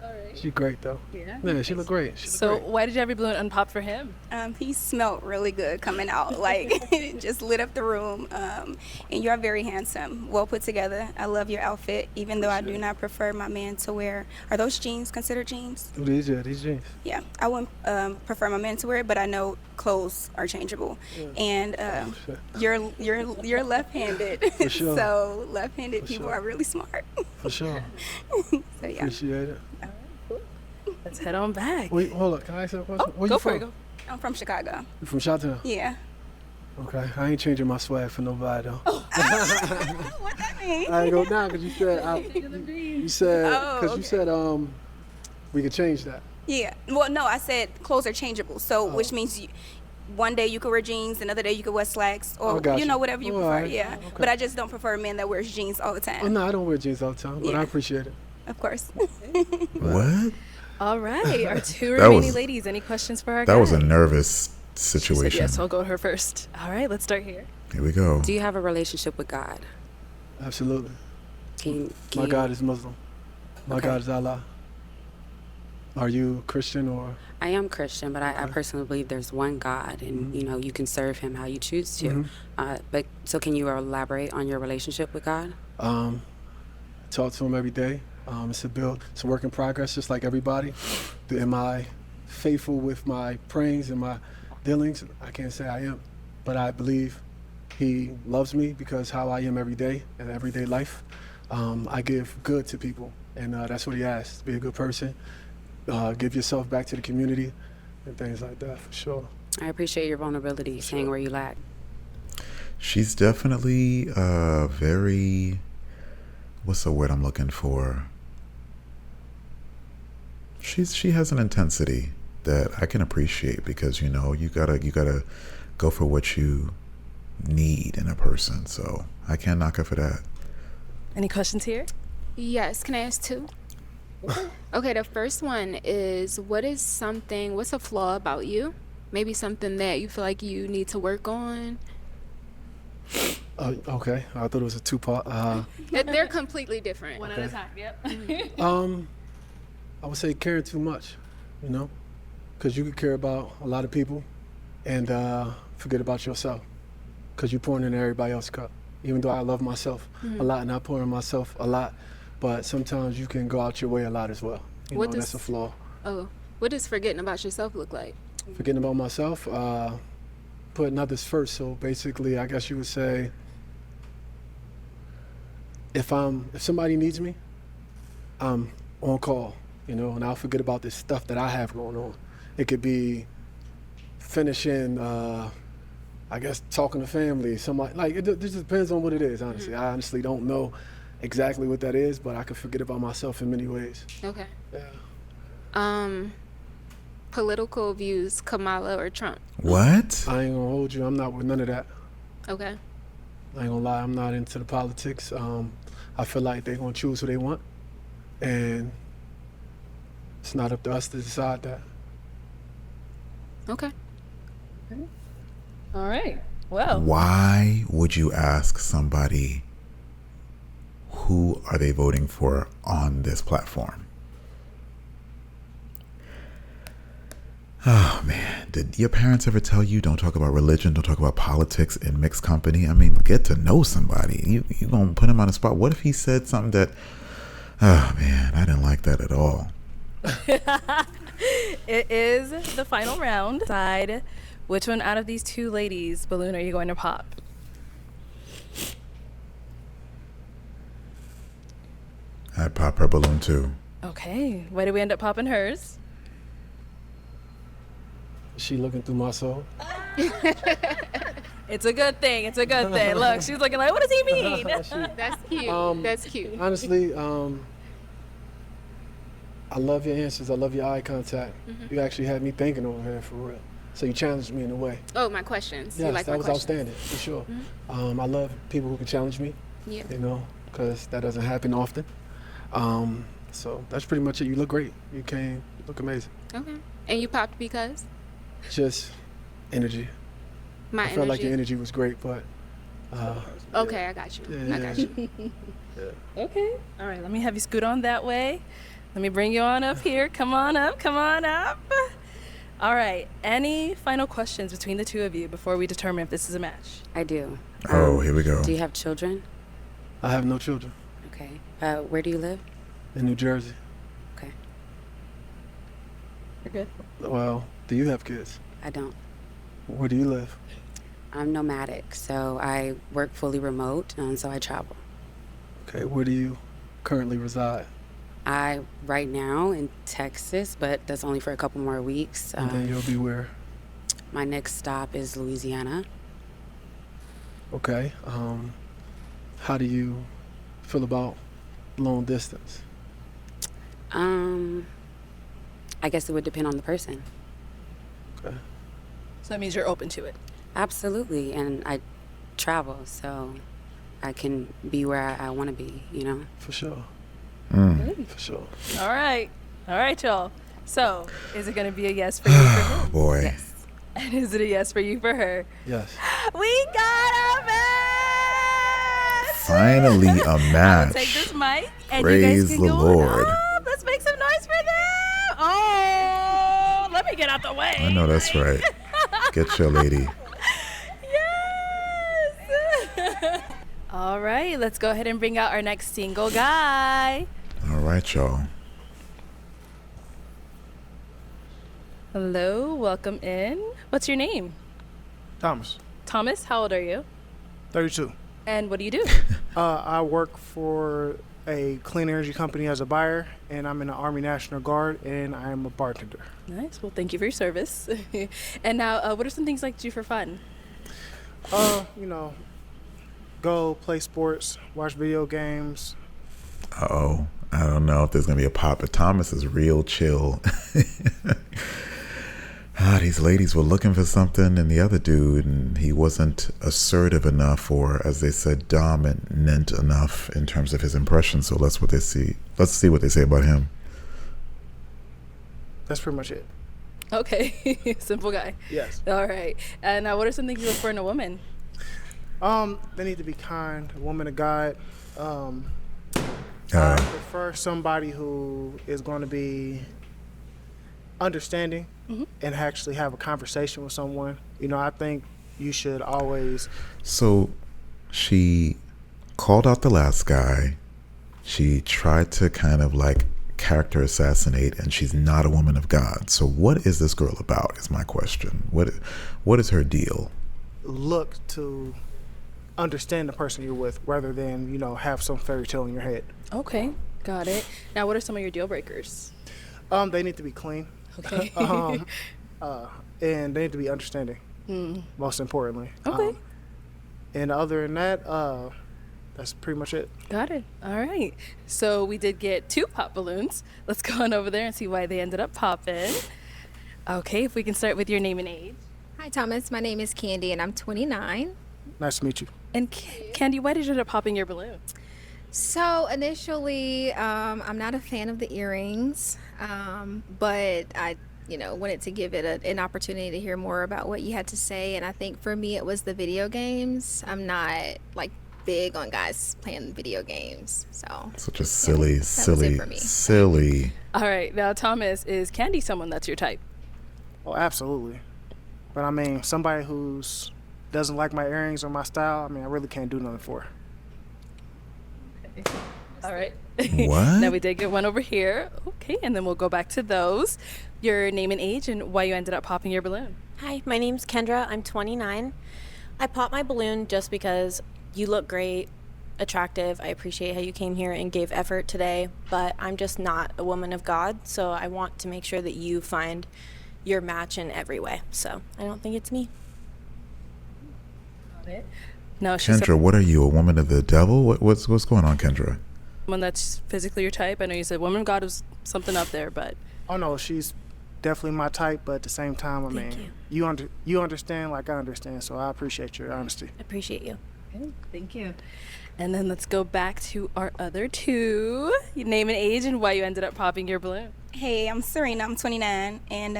Speaker 2: All right.
Speaker 12: She's great, though. Yeah, she looked great.
Speaker 2: Why did you have your balloon unpop for him?
Speaker 6: He smelled really good coming out, like it just lit up the room. And you are very handsome, well put together. I love your outfit, even though I do not prefer my man to wear. Are those jeans considered jeans?
Speaker 12: Oh, these jeans.
Speaker 6: Yeah, I wouldn't prefer my man to wear it, but I know clothes are changeable. And you're left-handed,
Speaker 12: For sure.
Speaker 6: so left-handed
Speaker 12: For
Speaker 6: people
Speaker 12: sure.
Speaker 6: are really smart.
Speaker 12: For sure.
Speaker 6: So yeah.
Speaker 12: Appreciate it.
Speaker 2: Let's head on back.
Speaker 12: Wait, hold up. Can I ask you a question? Where
Speaker 2: Go
Speaker 12: you
Speaker 2: for
Speaker 12: from?
Speaker 2: it. Go.
Speaker 6: I'm from Chicago.
Speaker 12: You from Chi-Town?
Speaker 6: Yeah.
Speaker 12: Okay. I ain't changing my swag for nobody, though.
Speaker 6: What that mean?
Speaker 12: I ain't go down because you said,
Speaker 6: Oh,
Speaker 12: you said we could change that.
Speaker 6: Yeah. Well, no, I said clothes are changeable. So, which means one day you could wear jeans, another day you could wear slacks, or
Speaker 12: got you.
Speaker 6: whatever you
Speaker 12: Oh,
Speaker 6: prefer.
Speaker 12: alright.
Speaker 6: Yeah.
Speaker 12: Okay.
Speaker 6: But I just don't prefer a man that wears jeans all the time.
Speaker 12: Oh, no, I don't wear jeans all the time, but
Speaker 6: Yeah.
Speaker 12: I appreciate it.
Speaker 6: Of course.
Speaker 1: What?
Speaker 2: All right. Our two
Speaker 1: That
Speaker 2: remaining
Speaker 1: was-
Speaker 2: ladies. Any questions for our
Speaker 1: That
Speaker 2: guy?
Speaker 1: was a nervous
Speaker 2: She said
Speaker 1: situation.
Speaker 2: yes, so I'll go to her first. All right, let's start here.
Speaker 1: Here we go.
Speaker 7: Do you have a relationship with God?
Speaker 12: Absolutely.
Speaker 7: Can
Speaker 12: My
Speaker 7: you-
Speaker 12: God is Muslim. My
Speaker 7: Okay.
Speaker 12: God is Allah. Are you Christian or?
Speaker 7: I am Christian, but I personally believe there's one God, and you can serve Him how you choose to. But so, can you elaborate on your relationship with God?
Speaker 12: I talk to him every day. It's a work in progress, just like everybody. Am I faithful with my prayings and my dealings? I can't say I am, but I believe he loves me because how I am every day in everyday life. I give good to people, and that's what he asks. Be a good person, give yourself back to the community, and things like that, for sure.
Speaker 7: I appreciate your vulnerability, saying where you lack.
Speaker 1: She's definitely very, what's the word I'm looking for? She has an intensity that I can appreciate because you gotta go for what you need in a person. So I can't knock her for that.
Speaker 2: Any questions here?
Speaker 4: Yes, can I ask two? Okay, the first one is what's a flaw about you? Maybe something that you feel like you need to work on?
Speaker 12: Okay, I thought it was a two-part.
Speaker 4: They're completely different.
Speaker 2: One at a time, yep.
Speaker 12: I would say caring too much, because you could care about a lot of people and forget about yourself because you're pouring in everybody else's cup. Even though I love myself a lot and I pour in myself a lot, but sometimes you can go out your way a lot as well. You
Speaker 4: What
Speaker 12: know, that's a
Speaker 4: does-
Speaker 12: flaw.
Speaker 4: Oh, what does forgetting about yourself look like?
Speaker 12: Forgetting about myself, putting others first. So basically, I guess you would say, if somebody needs me, I'm on call, you know, and I'll forget about this stuff that I have going on. It could be finishing, I guess, talking to family, somebody, like, it just depends on what it is, honestly. I honestly don't know exactly what that is, but I can forget about myself in many ways.
Speaker 4: Okay.
Speaker 12: Yeah.
Speaker 4: Political views, Kamala or Trump?
Speaker 1: What?
Speaker 12: I ain't gonna hold you. I'm not with none of that.
Speaker 4: Okay.
Speaker 12: I ain't gonna lie. I'm not into the politics. I feel like they're gonna choose who they want, and it's not up to us to decide that.
Speaker 4: Okay.
Speaker 2: All right. Well,
Speaker 1: Why would you ask somebody who are they voting for on this platform? Oh man, did your parents ever tell you don't talk about religion, don't talk about politics in mixed company? I mean, get to know somebody. You gonna put him on the spot. What if he said something that, oh man, I didn't like that at all.
Speaker 2: it is the final round. Decide which one out of these two ladies' balloon are you going to pop?
Speaker 1: I'd pop her balloon too.
Speaker 2: Okay. Why did we end up popping hers?
Speaker 12: Is she looking through my soul?
Speaker 2: It's a good thing. It's a good thing. Look, she's looking like, what does he mean?
Speaker 4: That's cute. That's cute.
Speaker 12: Honestly, I love your answers. I love your eye contact. You actually had me thinking over here, for real. So you challenged me in a way.
Speaker 4: Oh, my questions. You
Speaker 12: Yes,
Speaker 4: like
Speaker 12: that
Speaker 4: my
Speaker 12: was
Speaker 4: questions?
Speaker 12: outstanding, for sure. I love people who can challenge me,
Speaker 4: Yeah.
Speaker 12: you know, because that doesn't happen often. So that's pretty much it. You look great. You look amazing.
Speaker 4: Okay. And you popped because?
Speaker 12: Just energy.
Speaker 4: My
Speaker 12: I
Speaker 4: energy.
Speaker 12: felt like your energy was great, but
Speaker 4: Okay, I got you.
Speaker 12: Yeah,
Speaker 4: I got you.
Speaker 2: Okay. All right, let me have you scoot on that way. Let me bring you on up here. Come on up. Come on up. All right. Any final questions between the two of you before we determine if this is a match?
Speaker 7: I do.
Speaker 1: Oh, here we go.
Speaker 7: Do you have children?
Speaker 12: I have no children.
Speaker 7: Okay. Where do you live?
Speaker 12: In New Jersey.
Speaker 7: Okay.
Speaker 2: You're good.
Speaker 12: Well, do you have kids?
Speaker 7: I don't.
Speaker 12: Where do you live?
Speaker 7: I'm nomadic, so I work fully remote, and so I travel.
Speaker 12: Okay, where do you currently reside?
Speaker 7: Right now in Texas, but that's only for a couple more weeks.
Speaker 12: And then you'll be where?
Speaker 7: My next stop is Louisiana.
Speaker 12: Okay. How do you feel about long distance?
Speaker 7: I guess it would depend on the person.
Speaker 12: Okay.
Speaker 2: So that means you're open to it.
Speaker 7: Absolutely, and I travel, so I can be where I want to be, you know?
Speaker 12: For sure. For sure.
Speaker 2: All right. All right, y'all. So, is it going to be a yes for you for him?
Speaker 1: Boy.
Speaker 7: Yes.
Speaker 2: And is it a yes for you for her?
Speaker 12: Yes.
Speaker 2: We got a match!
Speaker 1: Finally a
Speaker 2: I'm
Speaker 1: match.
Speaker 2: gonna take this mic and
Speaker 1: Praise
Speaker 2: you guys can
Speaker 1: the
Speaker 2: go
Speaker 1: Lord.
Speaker 2: up. Let's make some noise for them. Oh, let me get out the way.
Speaker 1: I know that's right. Get your lady.
Speaker 2: Yes. All right, let's go ahead and bring out our next single guy.
Speaker 1: All right, y'all.
Speaker 2: Hello, welcome in. What's your name?
Speaker 13: Thomas,
Speaker 2: Thomas, how old are you?
Speaker 13: 32.
Speaker 2: And what do you do?
Speaker 13: I work for a clean energy company as a buyer, and I'm in the Army National Guard, and I am a bartender.
Speaker 2: Nice. Well, thank you for your service. And now, what are some things like to do for fun?
Speaker 13: You know, go play sports, watch video games.
Speaker 1: Uh-oh. I don't know if there's going to be a pop, but Thomas is real chill. These ladies were looking for something in the other dude, and he wasn't assertive enough, or as they said, dominant enough in terms of his impression. So let's see what they say about him.
Speaker 13: That's pretty much it.
Speaker 2: Okay. Simple guy.
Speaker 13: Yes.
Speaker 2: All right. And what are some things you look for in a woman?
Speaker 13: They need to be kind, a woman of God. I prefer somebody who is going to be understanding and actually have a conversation with someone. You know, I think you should always.
Speaker 1: So she called out the last guy, She tried to kind of like character assassinate, and she's not a woman of God. So what is this girl about is my question. What is her deal?
Speaker 13: Look to understand the person you're with rather than, have some fairy tale in your head.
Speaker 2: Okay, got it. Now, what are some of your deal breakers?
Speaker 13: They need to be clean.
Speaker 2: Okay.
Speaker 13: And they need to be understanding, most importantly.
Speaker 2: Okay.
Speaker 13: And other than that, that's pretty much it.
Speaker 2: Got it. All right. So we did get 2 pop balloons. Let's go on over there and see why they ended up popping. Okay, if we can start with your name and age.
Speaker 8: Hi, Thomas. My name is Candy, and I'm 29.
Speaker 13: Nice to meet you.
Speaker 2: And Candy, why did you end up popping your balloon?
Speaker 8: So initially, I'm not a fan of the earrings, but I, wanted to give it an opportunity to hear more about what you had to say. And I think for me, it was the video games. I'm not like big on guys playing video games, so
Speaker 1: such a silly.
Speaker 2: All right, now Thomas, is Candy someone that's your type?
Speaker 13: Oh, absolutely. But I mean, somebody who's doesn't like my earrings or my style, I really can't do nothing for her.
Speaker 2: Okay. All right.
Speaker 1: What?
Speaker 2: Now we did get one over here. Okay, and then we'll go back to those. Your name and age and why you ended up popping your balloon.
Speaker 5: Hi, my name's Kendra. I'm 29. I popped my balloon just because you look great, attractive. I appreciate how you came here and gave effort today, but I'm just not a woman of God, so I want to make sure that you find your match in every way. So I don't think it's me.
Speaker 2: Got it. No, she's
Speaker 1: Kendra, what are you, a woman of the devil? What's going on, Kendra?
Speaker 2: someone that's physically your type. I know you said woman of God was something up there, but
Speaker 13: Oh no, she's definitely my type, but at the same time, you understand like I understand, so I appreciate your honesty.
Speaker 5: Appreciate you.
Speaker 2: okay, thank you. And then let's go back to our other 2. Your name and age and why you ended up popping your balloon.
Speaker 6: Hey, I'm Serena. I'm 29, and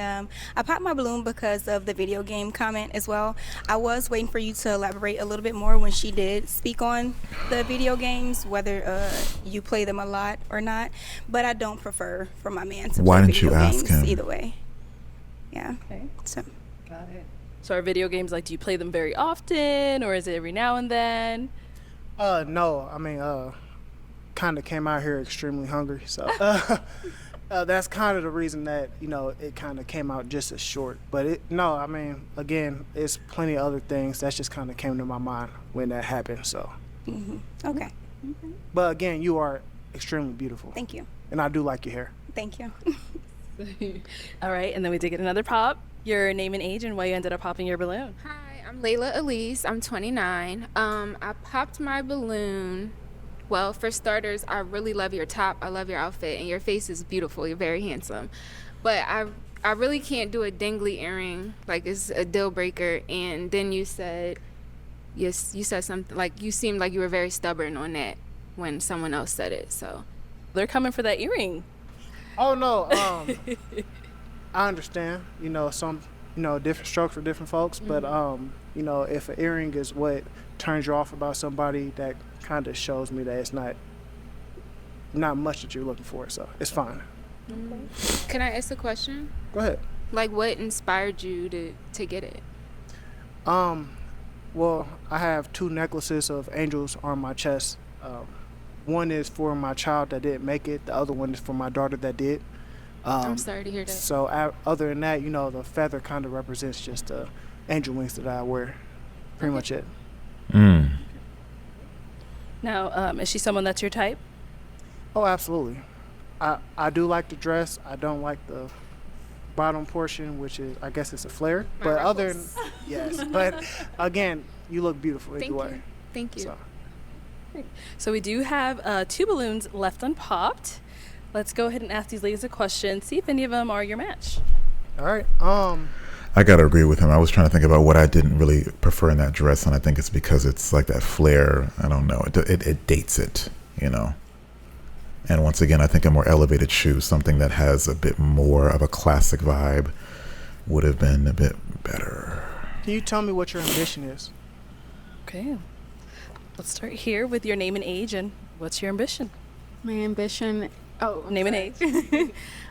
Speaker 6: I popped my balloon because of the video game comment as well. I was waiting for you to elaborate a little bit more when she did speak on the video games, whether you play them a lot or not. But I don't prefer for my man to
Speaker 1: Why
Speaker 6: play
Speaker 1: didn't you
Speaker 6: video
Speaker 1: ask
Speaker 6: games
Speaker 1: him?
Speaker 6: either way. Yeah.
Speaker 2: Okay.
Speaker 6: So.
Speaker 2: Got it. So are video games like, do you play them very often or is it every now and then?
Speaker 13: No, kind of came out here extremely hungry, so that's kind of the reason that it kind of came out just as short. But again, it's plenty of other things that just kind of came to my mind when that happened. So.
Speaker 6: Okay.
Speaker 13: But again, you are extremely beautiful.
Speaker 6: Thank you.
Speaker 13: And I do like your hair.
Speaker 6: Thank you.
Speaker 2: All right, and then we did get another pop. Your name and age and why you ended up popping your balloon.
Speaker 4: Hi, I'm Layla Elise. I'm 29. I popped my balloon. Well, for starters, I really love your top. I love your outfit, and your face is beautiful. You're very handsome. But I really can't do a dangly earring. Like, it's a deal breaker. And then you said something, like, you seemed like you were very stubborn on that when someone else said it, so.
Speaker 2: They're coming for that earring.
Speaker 13: Oh, no. I understand. Some, different strokes for different folks. But, if an earring is what turns you off about somebody, that kind of shows me that it's not much that you're looking for. So it's fine.
Speaker 4: Can I ask a question?
Speaker 13: Go ahead.
Speaker 4: Like, what inspired you to get it?
Speaker 13: Well, I have 2 necklaces of angels on my chest. One is for my child that didn't make it. The other one is for my daughter that did.
Speaker 4: I'm sorry to hear that.
Speaker 13: So other than that, the feather kind of represents just the angel wings that I wear. Pretty much it.
Speaker 2: Now, is she someone that's your type?
Speaker 13: Oh, absolutely. I do like the dress. I don't like the bottom portion, which is, I guess it's a flare. But other than, yes. But again, you look beautiful either way.
Speaker 4: Thank you.
Speaker 2: So we do have 2 balloons left unpopped. Let's go ahead and ask these ladies a question. See if any of them are your match.
Speaker 13: All right.
Speaker 1: I gotta agree with him. I was trying to think about what I didn't really prefer in that dress, and I think it's because it's like that flare. I don't know. It dates it, And once again, I think a more elevated shoe, something that has a bit more of a classic vibe, would have been a bit better.
Speaker 13: Can you tell me what your ambition is?
Speaker 2: Okay. Let's start here with your name and age and what's your ambition?
Speaker 9: My ambition. Oh,
Speaker 2: name and age.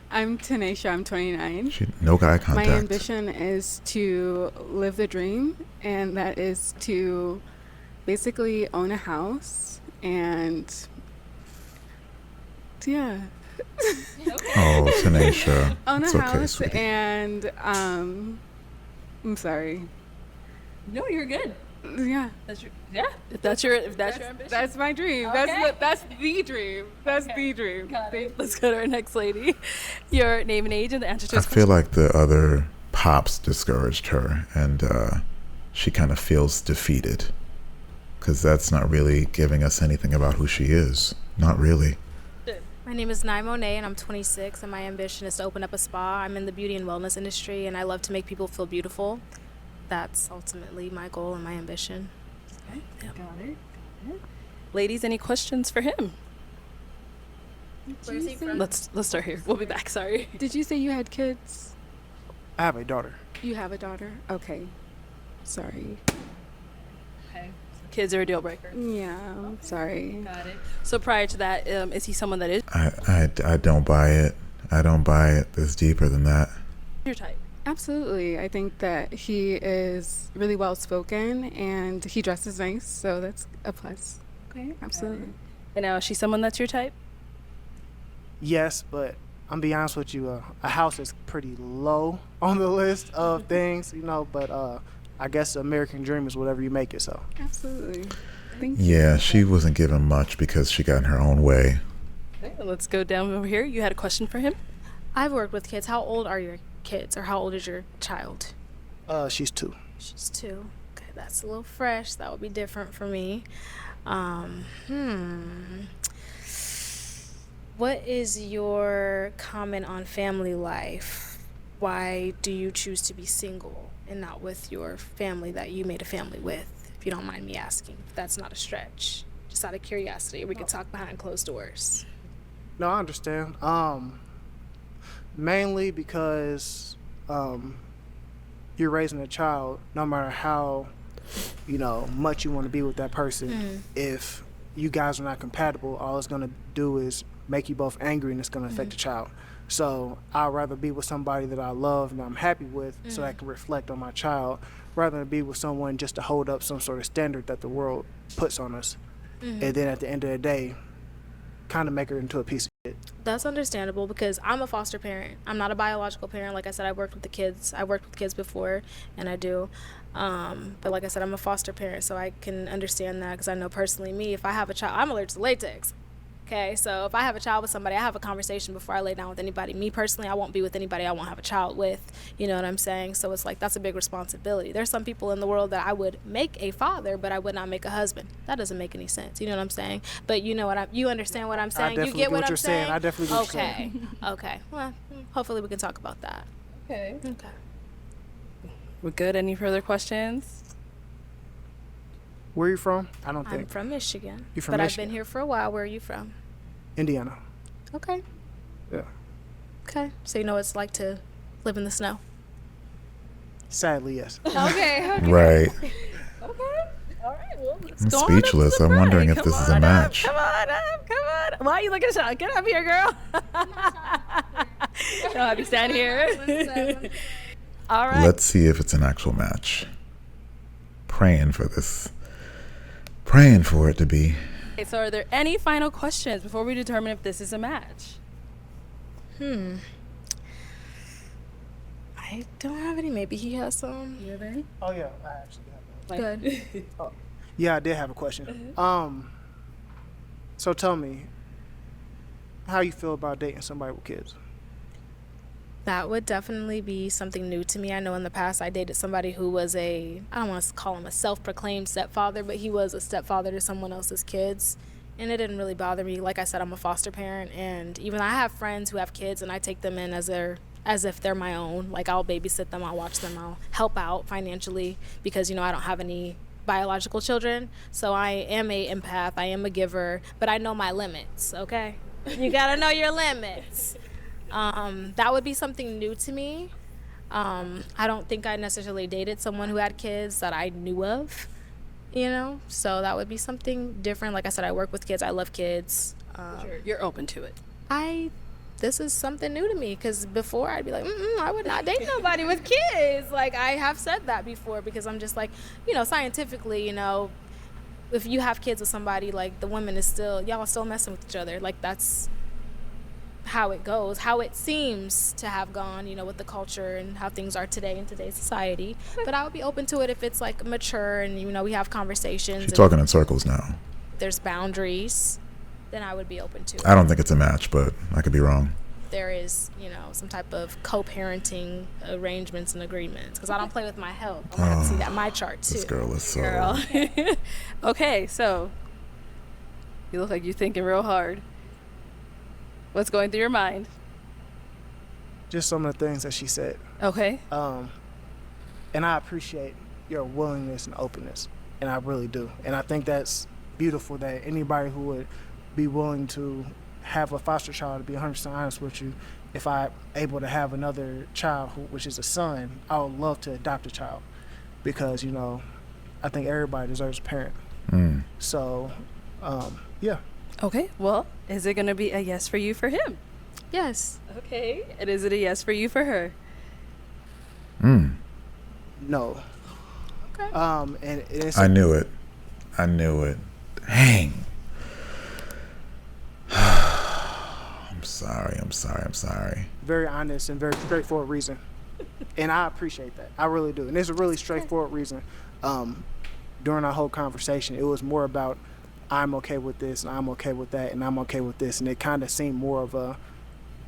Speaker 9: I'm Tanisha. I'm 29.
Speaker 1: No eye contact.
Speaker 9: My ambition is to live the dream, and that is to basically own a house and Yeah.
Speaker 1: Oh, Tanisha.
Speaker 9: Own a
Speaker 1: It's okay,
Speaker 9: house
Speaker 1: sweetie.
Speaker 9: and I'm sorry.
Speaker 2: No, you're good.
Speaker 9: Yeah.
Speaker 2: If that's your ambition.
Speaker 9: That's my dream.
Speaker 2: Okay.
Speaker 9: That's the dream. That's the dream.
Speaker 2: Got it. Let's go to our next lady. Your name and age and the answer to
Speaker 1: I
Speaker 2: this
Speaker 1: feel
Speaker 2: question.
Speaker 1: like the other pops discouraged her, and she kind of feels defeated because that's not really giving us anything about who she is. Not really.
Speaker 10: My name is Nye Monet, and I'm 26, and my ambition is to open up a spa. I'm in the beauty and wellness industry, and I love to make people feel beautiful. That's ultimately my goal and my ambition.
Speaker 2: Okay. Got it. Ladies, any questions for him?
Speaker 10: Where's he from?
Speaker 2: Let's start here. We'll be back. Sorry.
Speaker 9: Did you say you had kids?
Speaker 13: I have a daughter.
Speaker 9: You have a daughter? Okay. Sorry.
Speaker 2: Okay. Kids are a deal breaker.
Speaker 9: Yeah, I'm sorry.
Speaker 2: Got it. So prior to that, is he someone that is
Speaker 1: I don't buy it. I don't buy it. It's deeper than that.
Speaker 2: your type?
Speaker 9: Absolutely. I think that he is really well spoken and he dresses nice, so that's a plus.
Speaker 2: Okay.
Speaker 9: Absolutely.
Speaker 2: And now, is she someone that's your type?
Speaker 13: Yes, but I'm be honest with you, a house is pretty low on the list of things, but I guess the American dream is whatever you make it, so.
Speaker 9: Absolutely. Thank you.
Speaker 1: Yeah, she wasn't given much because she got in her own way.
Speaker 2: Okay, let's go down over here. You had a question for him?
Speaker 10: I've worked with kids. How old are your kids, or how old is your child?
Speaker 13: She's 2.
Speaker 10: She's 2. Okay, that's a little fresh. That would be different for me. What is your comment on family life? Why do you choose to be single and not with your family that you made a family with? If you don't mind me asking, if that's not a stretch. Just out of curiosity, we could talk behind closed doors.
Speaker 13: No, I understand. Mainly because you're raising a child, no matter how, much you want to be with that person. If you guys are not compatible, all it's going to do is make you both angry, and it's going to affect the child. So I'd rather be with somebody that I love and I'm happy with, so I can reflect on my child, rather than be with someone just to hold up some sort of standard that the world puts on us. And then at the end of the day, kind of make her into a piece of shit.
Speaker 10: That's understandable because I'm a foster parent. I'm not a biological parent. Like I said, I worked with the kids. I worked with kids before, and I do. But like I said, I'm a foster parent, so I can understand that because I know personally me, if I have a child, I'm allergic to latex. Okay, so if I have a child with somebody, I have a conversation before I lay down with anybody. Me personally, I won't be with anybody I won't have a child with. You know what I'm saying? So it's like that's a big responsibility. There's some people in the world that I would make a father, but I would not make a husband. That doesn't make any sense. You know what I'm saying? But you understand what I'm saying? You get what I'm saying?
Speaker 13: I definitely get what you're saying.
Speaker 10: Okay. Well, hopefully we can talk about that.
Speaker 2: Okay.
Speaker 10: Okay.
Speaker 2: We're good. Any further questions?
Speaker 13: Where are you from? I don't think.
Speaker 10: I'm from Michigan.
Speaker 13: You from
Speaker 10: but
Speaker 13: Michigan?
Speaker 10: I've been here for a while. Where are you from?
Speaker 13: Indiana.
Speaker 10: Okay.
Speaker 13: Yeah.
Speaker 10: Okay. So you know what it's like to live in the snow?
Speaker 13: Sadly, yes.
Speaker 10: Okay.
Speaker 1: Right.
Speaker 2: Okay. All right. Well, let's
Speaker 1: I'm
Speaker 2: go on up to
Speaker 1: speechless.
Speaker 2: the
Speaker 1: I'm wondering
Speaker 2: break.
Speaker 1: if this
Speaker 2: Come
Speaker 1: is a
Speaker 2: on
Speaker 1: match.
Speaker 2: Come on up. Come on. Why are you looking shy? Get up here, girl. Don't have you stand here. All right.
Speaker 1: Let's see if it's an actual match. Praying for this. Praying for it to be.
Speaker 2: Okay, so are there any final questions before we determine if this is a match?
Speaker 10: I don't have any. Maybe he has some.
Speaker 2: You have any?
Speaker 13: Oh, yeah. I actually have one.
Speaker 10: Good.
Speaker 13: Yeah, I did have a question. So tell me, how you feel about dating somebody with kids?
Speaker 10: That would definitely be something new to me. I know in the past I dated somebody who was I don't want to call him a self-proclaimed stepfather, but he was a stepfather to someone else's kids. And it didn't really bother me. Like I said, I'm a foster parent, and even I have friends who have kids, and I take them in as if they're my own. Like I'll babysit them, I'll watch them, I'll help out financially because, I don't have any biological children. So I am a empath, I am a giver, but I know my limits, okay? You gotta know your limits. That would be something new to me. I don't think I necessarily dated someone who had kids that I knew of, so that would be something different. Like I said, I work with kids, I love kids.
Speaker 2: You're open to it.
Speaker 10: This is something new to me because before I'd be like, I would not date nobody with kids. Like I have said that before because I'm just like, scientifically, if you have kids with somebody, like the woman is still, y'all are still messing with each other. Like that's how it goes, how it seems to have gone, with the culture and how things are today in today's society. But I would be open to it if it's like mature and we have conversations.
Speaker 1: She's talking in circles now.
Speaker 10: There's boundaries, then I would be open to it.
Speaker 1: I don't think it's a match, but I could be wrong.
Speaker 10: There is, some type of co-parenting arrangements and agreements, because I don't play with my health. I'm gonna have to see that in my chart too.
Speaker 1: This girl is so.
Speaker 2: Girl. Okay, so you look like you're thinking real hard. What's going through your mind?
Speaker 13: Just some of the things that she said.
Speaker 2: Okay.
Speaker 13: And I appreciate your willingness and openness, and I really do. And I think that's beautiful that anybody who would be willing to have a foster child, to be 100% honest with you, if I'm able to have another child, which is a son, I would love to adopt a child because, I think everybody deserves a parent. So, yeah.
Speaker 2: Okay, well, is it going to be a yes for you for him?
Speaker 10: Yes.
Speaker 2: Okay, and is it a yes for you for her?
Speaker 13: No.
Speaker 2: Okay.
Speaker 13: And it's
Speaker 1: I knew it. Dang. I'm sorry.
Speaker 13: very honest and very straightforward reason. And I appreciate that. I really do. And it's a really straightforward reason. During our whole conversation, it was more about I'm okay with this, and I'm okay with that, and I'm okay with this. And it kind of seemed more of a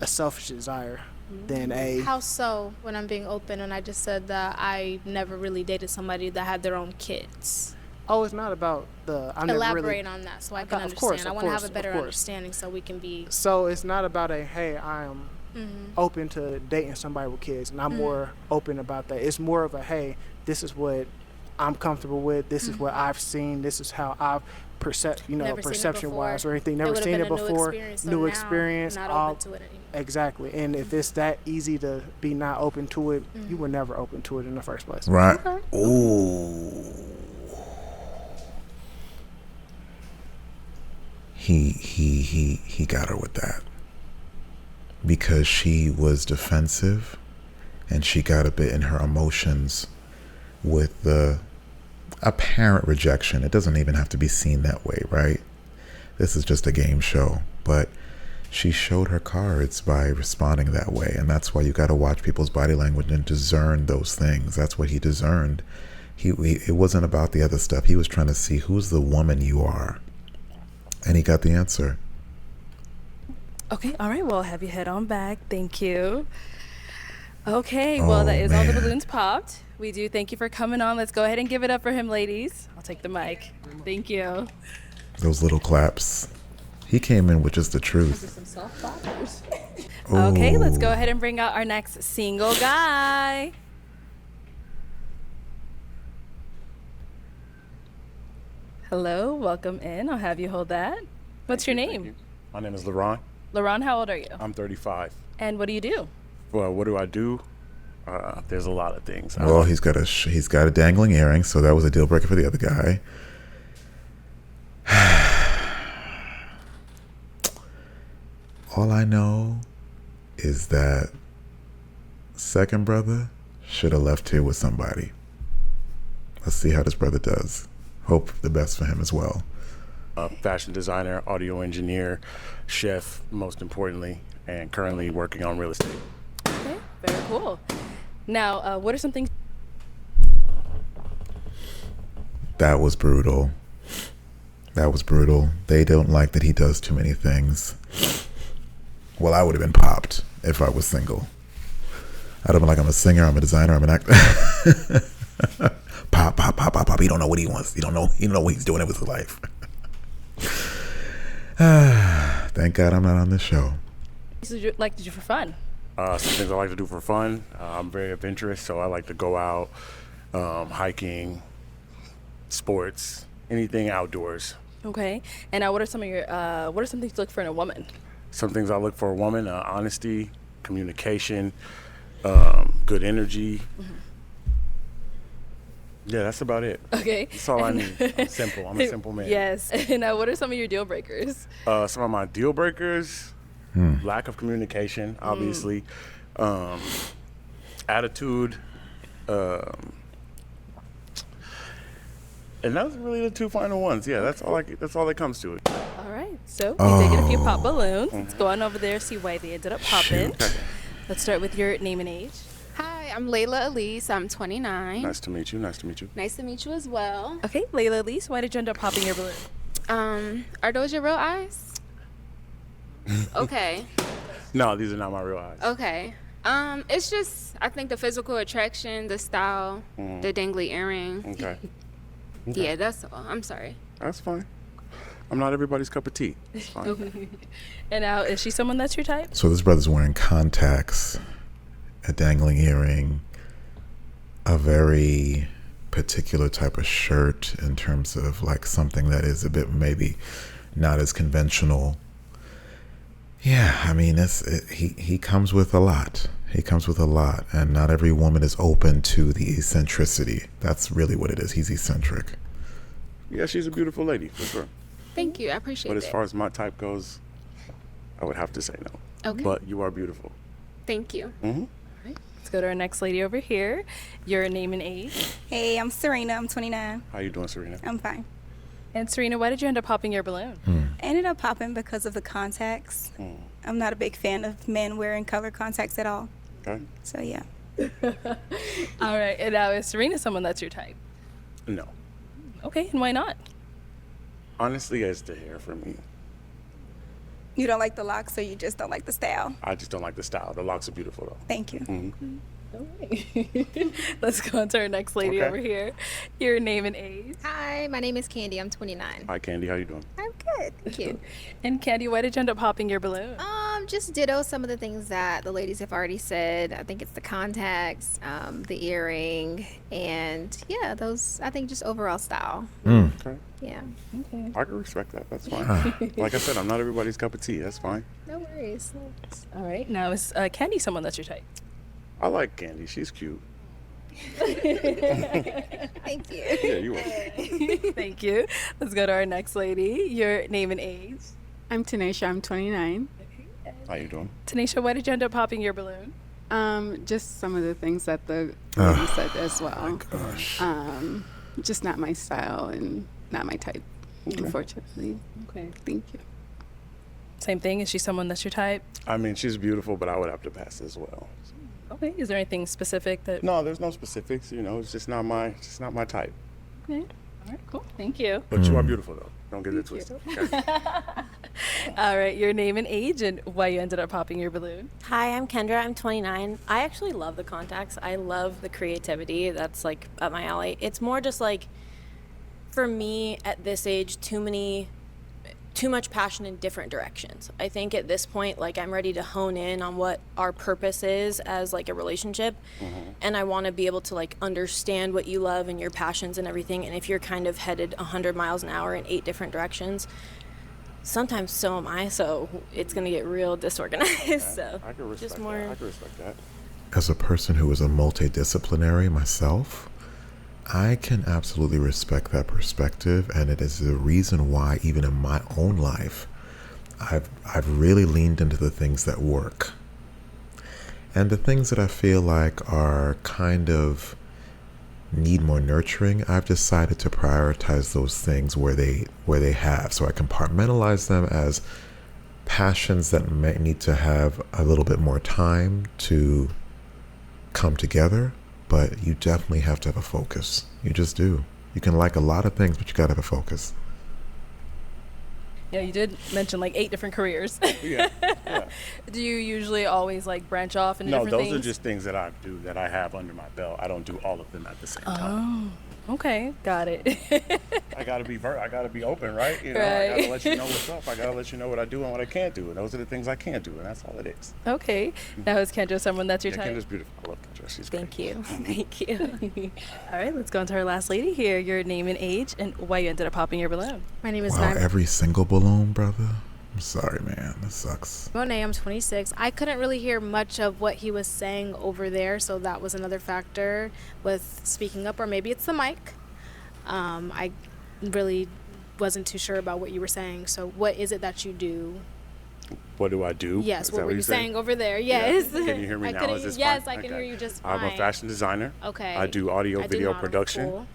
Speaker 13: selfish desire than a...
Speaker 10: How so, when I'm being open, and I just said that I never really dated somebody that had their own kids?
Speaker 13: Oh, it's not about the...
Speaker 10: Elaborate on that so I can understand. I want to have a better understanding so we can be...
Speaker 13: So it's not about hey, I am open to dating somebody with kids, and I'm more open about that. It's more of hey, this is what I'm comfortable with. This is what I've seen. This is how I've perception-wise or anything. Never seen it before. New experience.
Speaker 10: Not open to it anymore.
Speaker 13: Exactly. And if it's that easy to be not open to it, you were never open to it in the first place.
Speaker 1: Right.
Speaker 10: Okay.
Speaker 1: Ooh. He got her with that because she was defensive and she got a bit in her emotions with the apparent rejection. It doesn't even have to be seen that way, right? This is just a game show, but she showed her cards by responding that way, and that's why you got to watch people's body language and discern those things. That's what he discerned. It wasn't about the other stuff. He was trying to see who's the woman you are, and he got the answer.
Speaker 2: Okay, all right, well, have you head on back. Thank you. Okay, well, that is all the balloons popped. We do thank you for coming on. Let's go ahead and give it up for him, ladies. I'll take the mic. Thank you.
Speaker 1: Those little claps. He came in with just the truth.
Speaker 2: Okay, let's go ahead and bring out our next single guy. Hello, welcome in. I'll have you hold that. What's your name?
Speaker 14: My name is LaRon.
Speaker 2: LaRon, how old are you?
Speaker 14: I'm 35.
Speaker 2: And what do you do?
Speaker 14: Well, what do I do? There's a lot of things.
Speaker 1: Well, he's got a dangling earring, so that was a deal breaker for the other guy. All I know is that second brother should have left here with somebody. Let's see how this brother does. Hope the best for him as well.
Speaker 14: Fashion designer, audio engineer, chef, most importantly, and currently working on real estate.
Speaker 2: Okay, very cool. Now, what are some things?
Speaker 1: That was brutal. They don't like that he does too many things. Well, I would have been popped if I was single. I'd have been like, I'm a singer, I'm a designer, I'm an actor. Pop. He don't know what he wants. He don't know what he's doing with his life. Thank God I'm not on this show.
Speaker 2: What do you like to do for fun?
Speaker 14: Some things I like to do for fun. I'm very adventurous, so I like to go out, hiking, sports, anything outdoors.
Speaker 2: Okay. And now, what are some things you look for in a woman?
Speaker 14: Some things I look for a woman: honesty, communication, good energy. Yeah, that's about it.
Speaker 2: Okay.
Speaker 14: That's all I need. I'm simple. I'm a simple man.
Speaker 2: Yes. And what are some of your deal breakers?
Speaker 14: Some of my deal breakers: lack of communication, obviously, attitude, and those are really the two final ones. Yeah, that's all that comes to it.
Speaker 2: All right. So we did get a few pop balloons. Let's go on over there, see why they ended up popping. Let's start with your name and age.
Speaker 4: Hi, I'm Layla Elise. I'm 29.
Speaker 14: Nice to meet you. Nice to meet you.
Speaker 4: Nice to meet you as well.
Speaker 2: Okay, Layla Elise, why did you end up popping your balloon?
Speaker 4: Are those your real eyes? Okay.
Speaker 14: No, these are not my real eyes.
Speaker 4: Okay. It's just, I think the physical attraction, the style, the dangly earring.
Speaker 14: Okay.
Speaker 4: Yeah, that's all. I'm sorry.
Speaker 14: That's fine. I'm not everybody's cup of tea. It's fine.
Speaker 2: Okay. And now, is she someone that's your type?
Speaker 1: So this brother's wearing contacts, a dangling earring, a very particular type of shirt in terms of like something that is a bit maybe not as conventional. Yeah, I mean, he comes with a lot. He comes with a lot, and not every woman is open to the eccentricity. That's really what it is. He's eccentric.
Speaker 14: Yeah, she's a beautiful lady, for sure.
Speaker 4: Thank you. I appreciate it.
Speaker 14: But as far as my type goes, I would have to say no.
Speaker 4: Okay.
Speaker 14: But you are beautiful.
Speaker 4: Thank you.
Speaker 2: Let's go to our next lady over here. Your name and age.
Speaker 6: Hey, I'm Serena. I'm 29.
Speaker 14: How you doing, Serena?
Speaker 6: I'm fine.
Speaker 2: And Serena, why did you end up popping your balloon?
Speaker 6: I ended up popping because of the contacts. I'm not a big fan of men wearing color contacts at all.
Speaker 14: Okay.
Speaker 6: So, yeah.
Speaker 2: All right. And now, is Serena someone that's your type?
Speaker 14: No.
Speaker 2: Okay. And why not?
Speaker 14: Honestly, it's the hair for me.
Speaker 6: You don't like the locks, so you just don't like the style?
Speaker 14: I just don't like the style. The locks are beautiful, though.
Speaker 6: Thank you.
Speaker 2: All right. Let's go on to our next lady over here. Your name and age.
Speaker 8: Hi, my name is Candy. I'm 29.
Speaker 14: Hi, Candy. How you doing?
Speaker 8: I'm good. Thank you.
Speaker 2: And Candy, why did you end up popping your balloon?
Speaker 8: Just ditto some of the things that the ladies have already said. I think it's the contacts, the earring, and yeah, those, I think just overall style.
Speaker 14: Okay.
Speaker 8: Yeah.
Speaker 2: Okay.
Speaker 14: I can respect that. That's fine. Like I said, I'm not everybody's cup of tea. That's fine.
Speaker 8: No worries.
Speaker 2: All right. Now, is Candy someone that's your type?
Speaker 14: I like Candy. She's cute.
Speaker 8: Thank you.
Speaker 14: Yeah, you are.
Speaker 2: Thank you. Let's go to our next lady. Your name and age.
Speaker 9: I'm Tanisha. I'm 29.
Speaker 14: How you doing?
Speaker 2: Tanisha, why did you end up popping your balloon?
Speaker 9: Just some of the things that the lady said as well.
Speaker 1: Gosh.
Speaker 9: Just not my style and not my type, unfortunately.
Speaker 2: Okay.
Speaker 9: Thank you.
Speaker 2: Same thing. Is she someone that's your type?
Speaker 14: I mean, she's beautiful, but I would have to pass as well.
Speaker 2: Okay. Is there anything specific that?
Speaker 14: No, there's no specifics. You know, it's just not my type.
Speaker 2: Okay. All right. Cool. Thank you.
Speaker 14: But you are beautiful, though. Don't get it twisted. Okay?
Speaker 2: All right. Your name and age and why you ended up popping your balloon.
Speaker 5: Hi, I'm Kendra. I'm 29. I actually love the contacts. I love the creativity. That's like up my alley. It's more just like, for me at this age, too much passion in different directions. I think at this point, like, I'm ready to hone in on what our purpose is as like a relationship. And I want to be able to like understand what you love and your passions and everything. And if you're kind of headed 100 miles an hour in 8 different directions, sometimes so am I. So it's going to get real disorganized. So
Speaker 14: I can respect
Speaker 5: just more.
Speaker 14: that. I can respect that.
Speaker 1: As a person who is a multidisciplinary myself, I can absolutely respect that perspective, and it is the reason why even in my own life, I've really leaned into the things that work. And the things that I feel like are kind of need more nurturing, I've decided to prioritize those things where they have. So I compartmentalize them as passions that may need to have a little bit more time to come together. But you definitely have to have a focus. You just do. You can like a lot of things, but you gotta have a focus.
Speaker 2: Yeah, you did mention like 8 different careers.
Speaker 14: Yeah.
Speaker 2: Do you usually always like branch off into
Speaker 14: No,
Speaker 2: different
Speaker 14: those
Speaker 2: things?
Speaker 14: are just things that I do that I have under my belt. I don't do all of them at the same time.
Speaker 2: Oh, okay, got it.
Speaker 14: I gotta be open, right? You know,
Speaker 2: Right.
Speaker 14: I gotta let you know what's up. I gotta let you know what I do and what I can't do, and those are the things I can't do, and that's all it is.
Speaker 2: Okay, now is Kendra someone that's your
Speaker 14: Yeah,
Speaker 2: type?
Speaker 14: Kendra's beautiful. I love Kendra. She's
Speaker 5: Thank
Speaker 14: great.
Speaker 5: you. Thank you.
Speaker 2: All right, let's go on to our last lady here. Your name and age and why you ended up popping your balloon.
Speaker 10: My name is
Speaker 1: Wow,
Speaker 10: Naima.
Speaker 1: every single balloon, brother. I'm sorry, man. That sucks.
Speaker 10: Monet, I'm 26. I couldn't really hear much of what he was saying over there, so that was another factor with speaking up, or maybe it's the mic. I really wasn't too sure about what you were saying. So what is it that you do?
Speaker 14: What do I do?
Speaker 10: Yes,
Speaker 14: Is
Speaker 10: what
Speaker 14: that
Speaker 10: were you
Speaker 14: said?
Speaker 10: saying over there?
Speaker 14: Yeah.
Speaker 10: Yes.
Speaker 14: Can you hear me
Speaker 10: I
Speaker 14: now?
Speaker 10: couldn't-
Speaker 14: Is this
Speaker 10: yes,
Speaker 14: fine?
Speaker 10: I can
Speaker 14: Okay.
Speaker 10: hear you just
Speaker 14: I'm a
Speaker 10: fine.
Speaker 14: fashion designer.
Speaker 10: Okay.
Speaker 14: I do audio
Speaker 10: I do
Speaker 14: video
Speaker 10: model.
Speaker 14: production,
Speaker 10: Cool.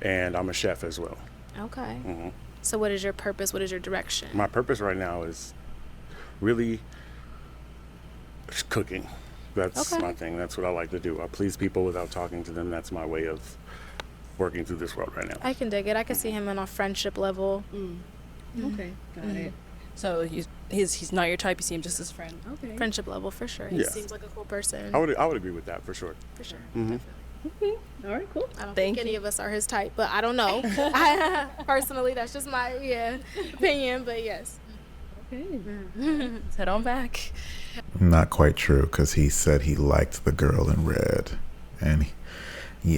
Speaker 14: and I'm a chef as well.
Speaker 10: Okay.
Speaker 14: hmm
Speaker 10: So what is your purpose? What is your direction?
Speaker 14: My purpose right now is really cooking. That's my thing. That's what I like to do. I please people without talking to them. That's my way of working through this world right now.
Speaker 10: I can dig it. I can see him on a friendship level.
Speaker 2: Okay, got it. So he's not your type. You see him just as a friend. Okay.
Speaker 10: Friendship level for sure. He
Speaker 14: Yeah.
Speaker 10: seems like a cool person.
Speaker 14: I would agree with that for sure.
Speaker 10: For sure.
Speaker 2: All right, cool.
Speaker 10: I don't
Speaker 2: Thank
Speaker 10: think any of us are his type, but I don't know. Personally, that's just my opinion. But yes.
Speaker 2: Okay. Let's head on back.
Speaker 1: Not quite true, because he said he liked the girl in red, and he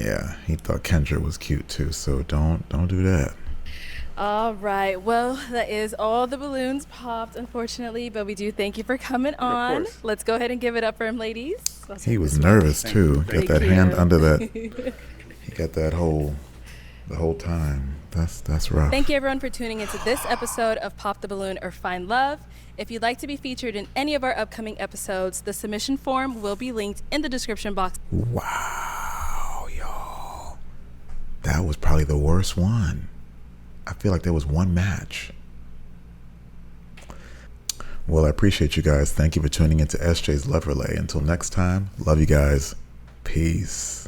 Speaker 1: thought Kendra was cute too. So don't do that.
Speaker 2: All right. Well, that is all the balloons popped, unfortunately, but we do thank you for coming on.
Speaker 14: course.
Speaker 2: Let's go ahead and give it up for him, ladies.
Speaker 1: He was nervous too. Got that hand under that. He got that the whole time. That's rough.
Speaker 2: Thank you, everyone, for tuning into this episode of Pop the Balloon or Find Love. If you'd like to be featured in any of our upcoming episodes, the submission form will be linked in the description box.
Speaker 1: Wow, y'all. That was probably the worst one. I feel like there was one match. Well, I appreciate you guys. Thank you for tuning into SJ's Love Relay. Until next time, love you guys. Peace.